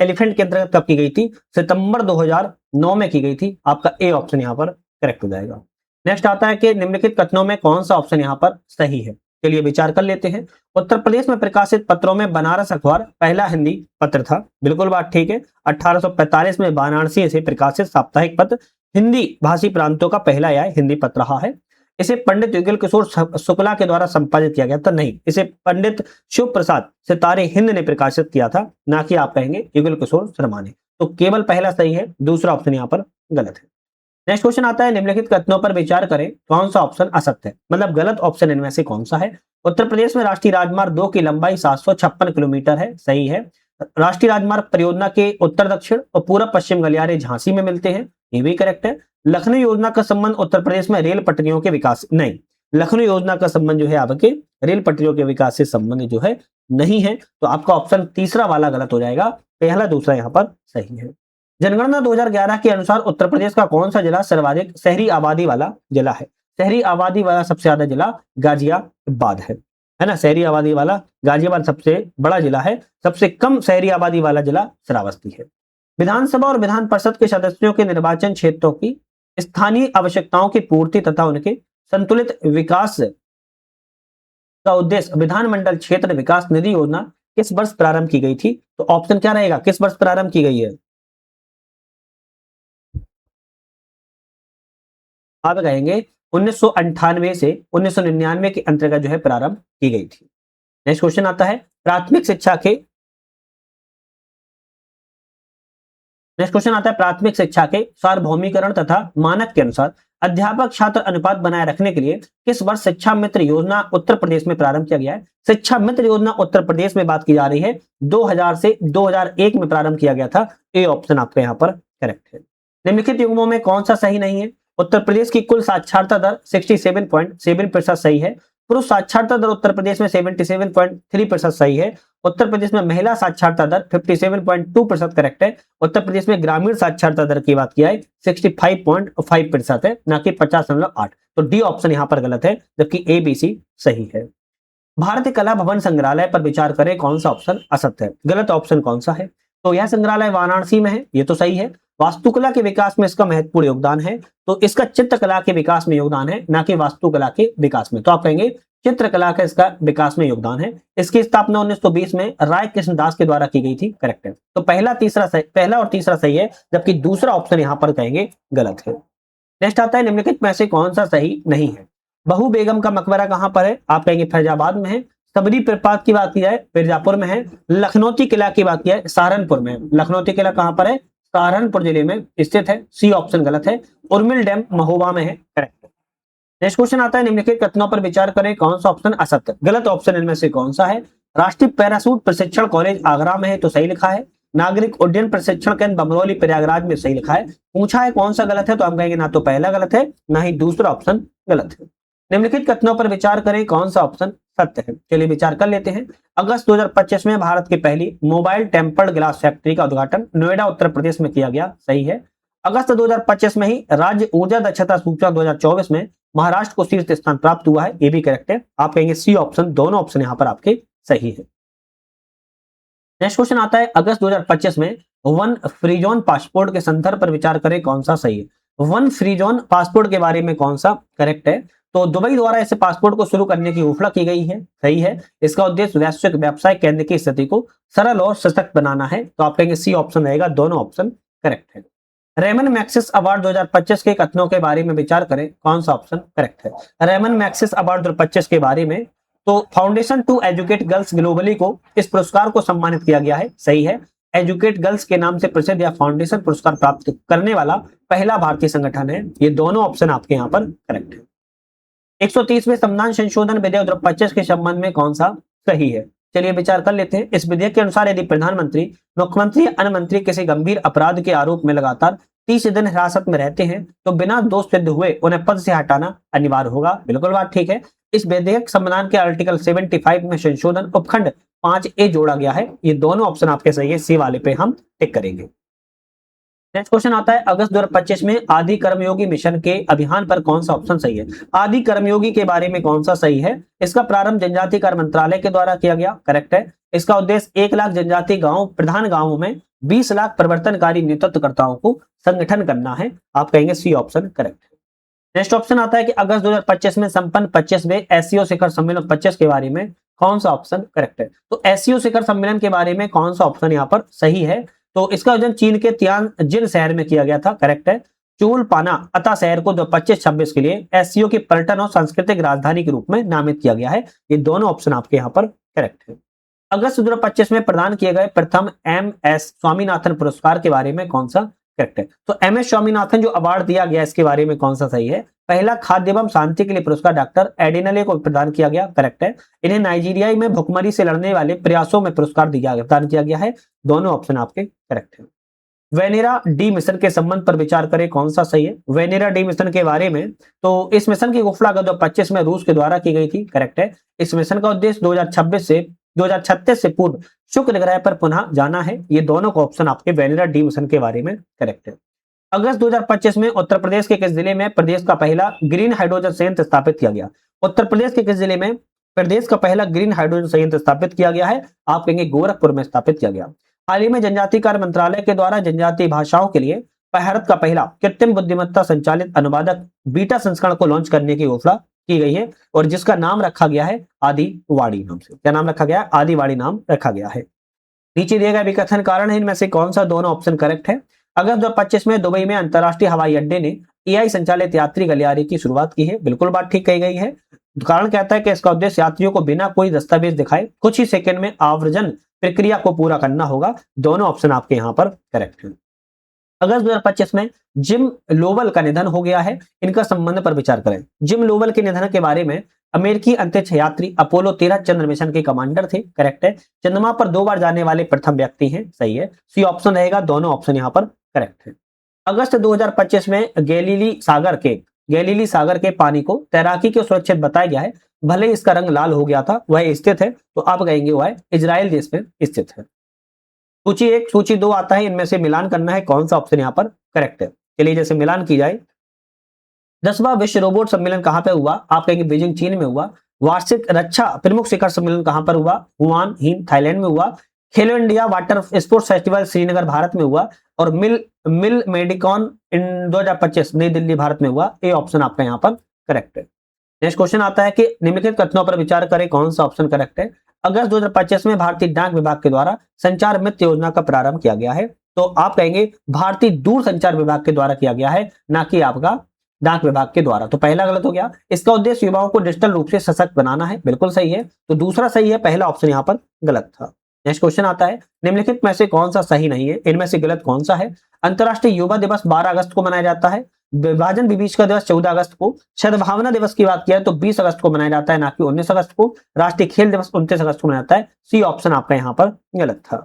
एलिफेंट के अंतर्गत कब की गई थी? सितंबर 2009 में की गई थी। आपका ए ऑप्शन यहाँ पर करेक्ट हो जाएगा। नेक्स्ट आता है कि निम्नलिखित कथनों में कौन सा ऑप्शन यहाँ पर सही है? चलिए विचार कर लेते हैं। उत्तर प्रदेश में प्रकाशित पत्रों में बनारस अखबार पहला हिंदी पत्र था, बिल्कुल बात ठीक है। 1845 में वाराणसी से प्रकाशित साप्ताहिक पत्र हिंदी भाषी प्रांतों का पहला यह हिंदी पत्र रहा है। इसे पंडित युगल किशोर शुक्ला के द्वारा संपादित किया गया था, नहीं, इसे पंडित शिव प्रसाद सितारे हिंद ने प्रकाशित किया था, ना कि आप कहेंगे युगल किशोर शर्मा ने। तो केवल पहला सही है, दूसरा ऑप्शन यहाँ पर गलत है। नेक्स्ट क्वेश्चन आता है, निम्नलिखित कथनों पर विचार करें कौन सा ऑप्शन असत्य है, मतलब गलत ऑप्शन इनमें से कौन सा है? उत्तर प्रदेश में राष्ट्रीय राजमार्ग 2 की लंबाई 756 किलोमीटर है, सही है। राष्ट्रीय राजमार्ग परियोजना के उत्तर दक्षिण और पूर्व पश्चिम गलियारे झांसी में मिलते हैं, ये भी करेक्ट है। लखनऊ योजना का संबंध उत्तर प्रदेश में रेल पटरियों के विकास, नहीं, लखनऊ योजना का संबंध जो है आपके रेल पटरियों के विकास से संबंधित जो है नहीं है, तो आपका ऑप्शन तीसरा वाला गलत हो जाएगा, पहला दूसरा यहाँ पर सही है। जनगणना 2011 के अनुसार उत्तर प्रदेश का कौन सा जिला सर्वाधिक शहरी आबादी वाला जिला है? शहरी आबादी वाला सबसे ज्यादा जिला गाजियाबाद है ना, शहरी आबादी वाला गाजियाबाद सबसे बड़ा जिला है, सबसे कम शहरी आबादी वाला जिला श्रावस्ती है। विधानसभा और विधान परिषद के सदस्यों के निर्वाचन क्षेत्रों की स्थानीय आवश्यकताओं की पूर्ति तथा उनके संतुलित विकास का उद्देश्य विधानमंडल क्षेत्र विकास निधि योजना किस वर्ष प्रारंभ की गई थी? तो ऑप्शन क्या रहेगा, किस वर्ष प्रारंभ की गई है? आप कहेंगे 1998 से 1999 के अंतर्गत जो है प्रारंभ की गई थी। नेक्स्ट क्वेश्चन आता है प्राथमिक शिक्षा के प्राथमिक शिक्षा के सार्वभौमिकरण तथा मानक के अनुसार अध्यापक छात्र अनुपात बनाए रखने के लिए किस वर्ष शिक्षा मित्र योजना उत्तर प्रदेश में प्रारंभ किया गया है? शिक्षा मित्र योजना उत्तर प्रदेश में बात की जा रही है 2000 से 2001 में प्रारंभ किया गया था, ए ऑप्शन आपका यहाँ पर करेक्ट है। निम्नलिखित युग्मों में कौन सा सही नहीं है? उत्तर प्रदेश की कुल साक्षरता दर 67.7% सही है। पुरुष साक्षरता दर उत्तर प्रदेश में 77.3% सही है। उत्तर प्रदेश में महिला साक्षरता दर 57.2% करेक्ट है। उत्तर प्रदेश में ग्रामीण साक्षरता दर की बात किया है 65.5% है, ना कि 50.8। तो डी ऑप्शन यहाँ पर गलत है, जबकि ए बी सी सही है। भारतीय कला भवन संग्रहालय पर विचार करें, कौन सा ऑप्शन असत्य है? गलत ऑप्शन कौन सा है? तो यह संग्रहालय वाराणसी में है, ये तो सही है। वास्तुकला के विकास में इसका महत्वपूर्ण योगदान है, तो इसका चित्रकला के विकास में योगदान है, ना कि वास्तुकला के विकास में। तो आप कहेंगे चित्रकला का इसका विकास में योगदान है। इसकी स्थापना 1920 में राय कृष्णदास के द्वारा की गई थी, करेक्ट है। तो पहला और तीसरा सही है, जबकि दूसरा ऑप्शन यहाँ पर कहेंगे गलत है। नेक्स्ट आता है निम्नलिखित में से कौन सा सही नहीं है? बहू बेगम का मकबरा कहां पर है? आप कहेंगे फैजाबाद में है। सबरी प्रपात की बात की जाए मिर्जापुर में है। लखनौती किला की बात की जाए सहारनपुर में है। लखनौती किला कहां पर है? सहारनपुर जिले में स्थित है, सी ऑप्शन गलत है। उर्मिल डैम महोबा में है, करेक्ट। नेक्स्ट क्वेश्चन आता है निम्नलिखित कथनों पर विचार करें, कौन सा ऑप्शन असत्य? गलत ऑप्शन इनमें से कौन सा है? राष्ट्रीय पैराशूट प्रशिक्षण कॉलेज आगरा में है, तो सही लिखा है। नागरिक उड्डयन प्रशिक्षण केंद्र बमरौली प्रयागराज में, सही लिखा है। पूछा है कौन सा गलत है, तो हम कहेंगे ना तो पहला गलत है, ना ही दूसरा ऑप्शन गलत है। निम्नलिखित कथनों पर विचार करें, कौन सा ऑप्शन सत्य है? चलिए विचार कर लेते हैं। अगस्त 2025 में भारत की पहली मोबाइल टेम्पर्ड ग्लास फैक्ट्री का उद्घाटन नोएडा उत्तर प्रदेश में किया गया, सही है। अगस्त 2025 में ही राज्य ऊर्जा दक्षता सूचकांक 2024 में महाराष्ट्र को शीर्ष स्थान प्राप्त हुआ है, ये भी करेक्ट है। आप कहेंगे सी ऑप्शन, दोनों ऑप्शन यहाँ पर आपके सही है। नेक्स्ट क्वेश्चन आता है अगस्त 2025 में वन फ्री जोन पासपोर्ट के संदर्भ पर विचार करें, कौन सा सही है? वन फ्री जोन पासपोर्ट के बारे में कौन सा करेक्ट है? तो दुबई द्वारा ऐसे पासपोर्ट को शुरू करने की घोषणा की गई है, सही है। इसका उद्देश्य वैश्विक व्यवसाय केंद्र की स्थिति को सरल और सशक्त बनाना है, तो आप कहेंगे सी ऑप्शन रहेगा, दोनों ऑप्शन करेक्ट है। रेमन मैक्सिस अवार्ड 2025 के कथनों के बारे में विचार करें, कौन सा ऑप्शन करेक्ट है? रेमन मैक्सिस अवार्ड 2025 के बारे में, तो Foundation to Educate Girls Globally को इस पुरस्कार को सम्मानित किया गया है, सही है। एजुकेट गर्ल्स के नाम से प्रसिद्ध या फाउंडेशन पुरस्कार प्राप्त करने वाला पहला भारतीय संगठन है, ये दोनों ऑप्शन आपके यहाँ पर करेक्ट है। 130वें संविधान संशोधन विधेयक 2025 के संबंध में कौन सा सही है? चलिए विचार कर लेते हैं। इस विधेयक के अनुसार यदि प्रधानमंत्री, मुख्यमंत्री या अन्य मंत्री किसी गंभीर अपराध के आरोप में लगातार 30 दिन हिरासत में रहते हैं तो बिना दोष सिद्ध हुए उन्हें पद से हटाना अनिवार्य होगा। बिल्कुल बात ठीक है। इस विधेयक संविधान के आर्टिकल 75 में संशोधन उपखंड 5A जोड़ा गया है, ये दोनों ऑप्शन आपके सही है, सी वाले पे हम टिक करेंगे। नेक्स्ट क्वेश्चन आता है अगस्त 2025 में आदि कर्मयोगी मिशन के अभियान पर कौन सा ऑप्शन सही है? आदि कर्मयोगी के बारे में कौन सा सही है? इसका प्रारंभ जनजातीय कार्य मंत्रालय के द्वारा किया गया, करेक्ट है। इसका उद्देश्य 1 लाख जनजातीय गांव प्रधान गांवों में 20 लाख परिवर्तनकारी नेतृत्वकर्ताओं को संगठन करना है, आप कहेंगे सी ऑप्शन करेक्ट है। नेक्स्ट ऑप्शन आता है कि अगस्त 2025 में संपन्न 25वें एससीओ शिखर सम्मेलन 25 के बारे में कौन सा ऑप्शन करेक्ट है? तो एससीओ शिखर सम्मेलन के बारे में कौन सा ऑप्शन यहाँ पर सही है? तो इसका आयोजन चीन के तियानजिन शहर में किया गया था, करेक्ट है। चूलपाना अता शहर को 25-26 के लिए एससीओ की पर्यटन और सांस्कृतिक राजधानी के रूप में नामित किया गया है, ये दोनों ऑप्शन आपके यहाँ पर करेक्ट है। अगस्त 2025 में प्रदान किए गए प्रथम MS स्वामीनाथन पुरस्कार के बारे में कौन सा करेक्ट है। तो एम एस स्वामीनाथन जो अवार्ड दिया गया इसके बारे में कौन सा सही है? पहला खाद्य एवं शांति के लिए पुरस्कार डॉक्टर एडिनले को प्रदान किया गया, करेक्ट है। इन्हें नाइजीरिया में भुखमरी से लड़ने वाले प्रयासों में पुरस्कार प्रदान किया गया है। दोनों ऑप्शन आपके करेक्ट है। वेनेरा डी मिशन के संबंध पर विचार करें, कौन सा सही है? वेनेरा डी मिशन के बारे में, तो इस मिशन की घोषणा 2025 में रूस के द्वारा की गई थी, करेक्ट है। इस मिशन का उद्देश्य 2036 से पूर्व शुक्र ग्रह पर पुनः जाना है। ये दोनों का ऑप्शन आपके वेनेरा डी मिशन के बारे में करेक्ट है। अगस्त 2025 में उत्तर प्रदेश के किस जिले में प्रदेश का पहला ग्रीन हाइड्रोजन संयंत्र स्थापित किया गया? उत्तर प्रदेश के किस जिले में प्रदेश का पहला ग्रीन हाइड्रोजन संयंत्र स्थापित किया गया है? आप कहेंगे गोरखपुर में स्थापित किया गया। हाल ही में जनजातीय कार्य मंत्रालय के द्वारा जनजातीय भाषाओं के लिए भारत का पहला कृत्रिम बुद्धिमत्ता संचालित अनुवादक बीटा संस्करण को लॉन्च करने की घोषणा की गई है, और जिसका नाम रखा गया है आदिवाड़ी नाम से। क्या नाम रखा गया? आदिवाड़ी नाम रखा गया है। नीचे दिए गए विकथन कारण है, इनमें से कौन सा दोनों ऑप्शन करेक्ट है? अगस्त 2025 में दुबई में अंतरराष्ट्रीय हवाई अड्डे ने एआई संचालित यात्री गलियारे की शुरुआत की है। बिल्कुल बात ठीक कही गई है। कारण कहता है कि इसका उद्देश्य यात्रियों को बिना कोई दस्तावेज दिखाए कुछ ही सेकंड में आव्रजन प्रक्रिया को पूरा करना होगा। दोनों ऑप्शन आपके यहाँ पर करेक्ट है। अगस्त 2025 में जिम लोवल का निधन हो गया है, इनका संबंध पर विचार करें। जिम लोवल के निधन के बारे में, अमेरिकी अंतरिक्ष यात्री अपोलो 13 चंद्र मिशन के कमांडर थे, करेक्ट है। चंद्रमा पर 2 बार जाने वाले प्रथम व्यक्ति हैं, सही है। सी ऑप्शन रहेगा, दोनों ऑप्शन यहाँ पर करेक्ट है। अगस्त 2025 में गैलीली सागर के पानी को तैराकी के सुरक्षित बताया गया है, भले ही इसका रंग लाल हो गया था। वह स्थित है, तो आप कहेंगे वह इजराइल देश में स्थित है। सूची 1 सूची 2 आता है, इनमें से मिलान करना है, कौन सा ऑप्शन यहाँ पर करेक्ट है। चलिए जैसे मिलान की जाए, 10वां विश्व रोबोट सम्मेलन कहां पे हुआ? आप कहेंगे बीजिंग चीन में हुआ। वार्षिक रक्षा प्रमुख शिखर सम्मेलन कहां पर हुआ? हुआन हिन थाईलैंड में हुआ। खेलो India water sports festival Srinagar Bharat में हुआ। और मिल मेडिकॉन इन 2025 नई दिल्ली भारत में हुआ। ए ऑप्शन आपका यहाँ पर करेक्ट है। नेक्स्ट क्वेश्चन आता है कि निम्नलिखित कथनों पर विचार करें, कौन सा ऑप्शन करेक्ट है? अगस्त 2025 में भारतीय डाक विभाग के द्वारा संचार मित्र योजना का प्रारंभ किया गया है, तो आप कहेंगे भारतीय दूर संचार विभाग के द्वारा किया गया है, ना कि आपका डाक विभाग के द्वारा। तो पहला गलत हो गया। इसका उद्देश्य युवाओं को डिजिटल रूप से सशक्त बनाना है, बिल्कुल सही है। तो दूसरा सही है, पहला ऑप्शन यहाँ पर गलत था। नेक्स्ट क्वेश्चन आता है, निम्नलिखित में से कौन सा सही नहीं है? इनमें से गलत कौन सा है? अंतर्राष्ट्रीय युवा दिवस 12 अगस्त को मनाया जाता है। विभाजन विभीषिका दिवस 14 अगस्त को। सद्भावना दिवस की बात किया है तो 20 अगस्त को मनाया जाता है, ना कि 19 अगस्त को। राष्ट्रीय खेल दिवस 29 अगस्त को मनाया जाता है। सी ऑप्शन आपका यहाँ पर गलत था।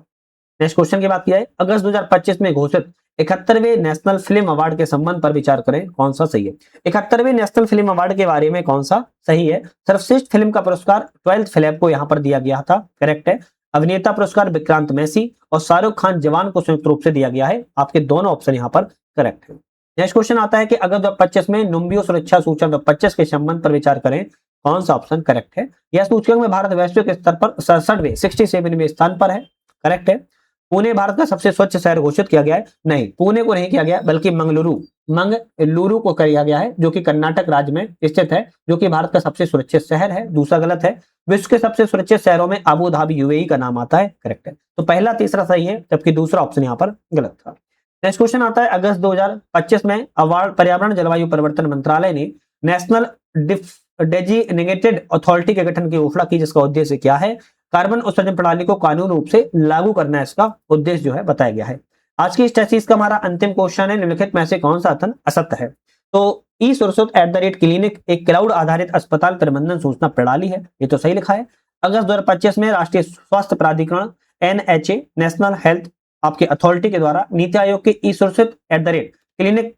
नेक्स्ट क्वेश्चन की बात किया है, अगस्त 2025 में घोषित 71वें नेशनल फिल्म अवार्ड के संबंध पर विचार करें, कौन सा सही है? 71वें नेशनल फिल्म अवार्ड के बारे में कौन सा सही है? सर्वश्रेष्ठ फिल्म का पुरस्कार 12th फिल्म को यहाँ पर दिया गया था, करेक्ट है। अभिनेता पुरस्कार विक्रांत मैसी और शाहरुख खान जवान को संयुक्त रूप से दिया गया है। आपके दोनों ऑप्शन यहाँ पर करेक्ट है। नेक्स्ट क्वेश्चन आता है कि अगस्त 2025 में नुम्बियो सुरक्षा सूचक 2025 के संबंध पर विचार करें, कौन सा ऑप्शन करेक्ट है? यह सूचकांक में भारत वैश्विक स्तर पर 67वें स्थान पर है, करेक्ट है। पुणे भारत का सबसे स्वच्छ शहर घोषित किया गया है, नहीं, पुणे को नहीं किया गया, बल्कि मंगलुरु को किया गया है, जो कि कर्नाटक राज्य में स्थित है, जो कि भारत का सबसे सुरक्षित शहर है। दूसरा गलत है। विश्व के सबसे सुरक्षित शहरों में अबू धाबी यूएई का नाम आता है, करेक्ट है। तो पहला तीसरा सही है, जबकि दूसरा ऑप्शन यहाँ पर गलत था। नेक्स्ट क्वेश्चन आता है, अगस्त 2025 में अवार्ड पर्यावरण जलवायु परिवर्तन मंत्रालय ने नेशनल डेजिग्नेटेड अथॉरिटी के गठन की घोषणा की, जिसका उद्देश्य क्या है? कार्बन उत्सर्जन प्रणाली को कानून रूप से लागू करना, इसका उद्देश्य जो है बताया गया है। आज की इस टेस्ट का हमारा अंतिम क्वेश्चन है, निम्नलिखित में से कौन सा कथन असत्य है? तो ई सुरसुत @क्लिनिक एक क्लाउड आधारित अस्पताल प्रबंधन सूचना प्रणाली है, ये तो सही लिखा है। अगस्त 2025 में राष्ट्रीय स्वास्थ्य प्राधिकरण NHA नेशनल हेल्थ आपके अथॉरिटी के द्वारा नीति आयोग के ई सुरसुत @क्लिनिक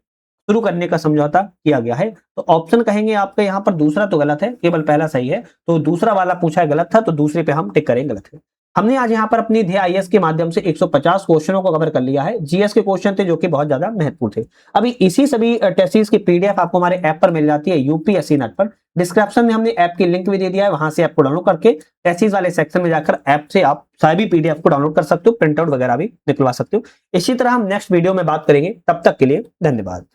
शुरू करने का समझौता किया गया है। तो ऑप्शन कहेंगे आपका यहाँ पर दूसरा तो गलत है, केवल पहला सही है। तो दूसरा वाला पूछा है गलत था, तो दूसरे पे हम टिक करेंगे गलत है। हमने आज यहाँ पर अपनी ध्येय IAS के माध्यम से 150 क्वेश्चनों को कवर कर लिया है। जीएस के क्वेश्चन थे जो कि बहुत ज्यादा महत्वपूर्ण थे। अभी इसी सभी टेस्ट्स की PDF आपको हमारे ऐप पर मिल जाती है, UPSC नेट पर। डिस्क्रिप्शन में हमने ऐप की लिंक भी दे दिया है, वहां से आपको डाउनलोड करके टेस्ट्स वाले सेक्शन में जाकर ऐप से आप सभी PDF को डाउनलोड कर सकते हो, प्रिंट आउट वगैरह भी निकलवा सकते हो। इसी तरह हम नेक्स्ट वीडियो में बात करेंगे, तब तक के लिए धन्यवाद।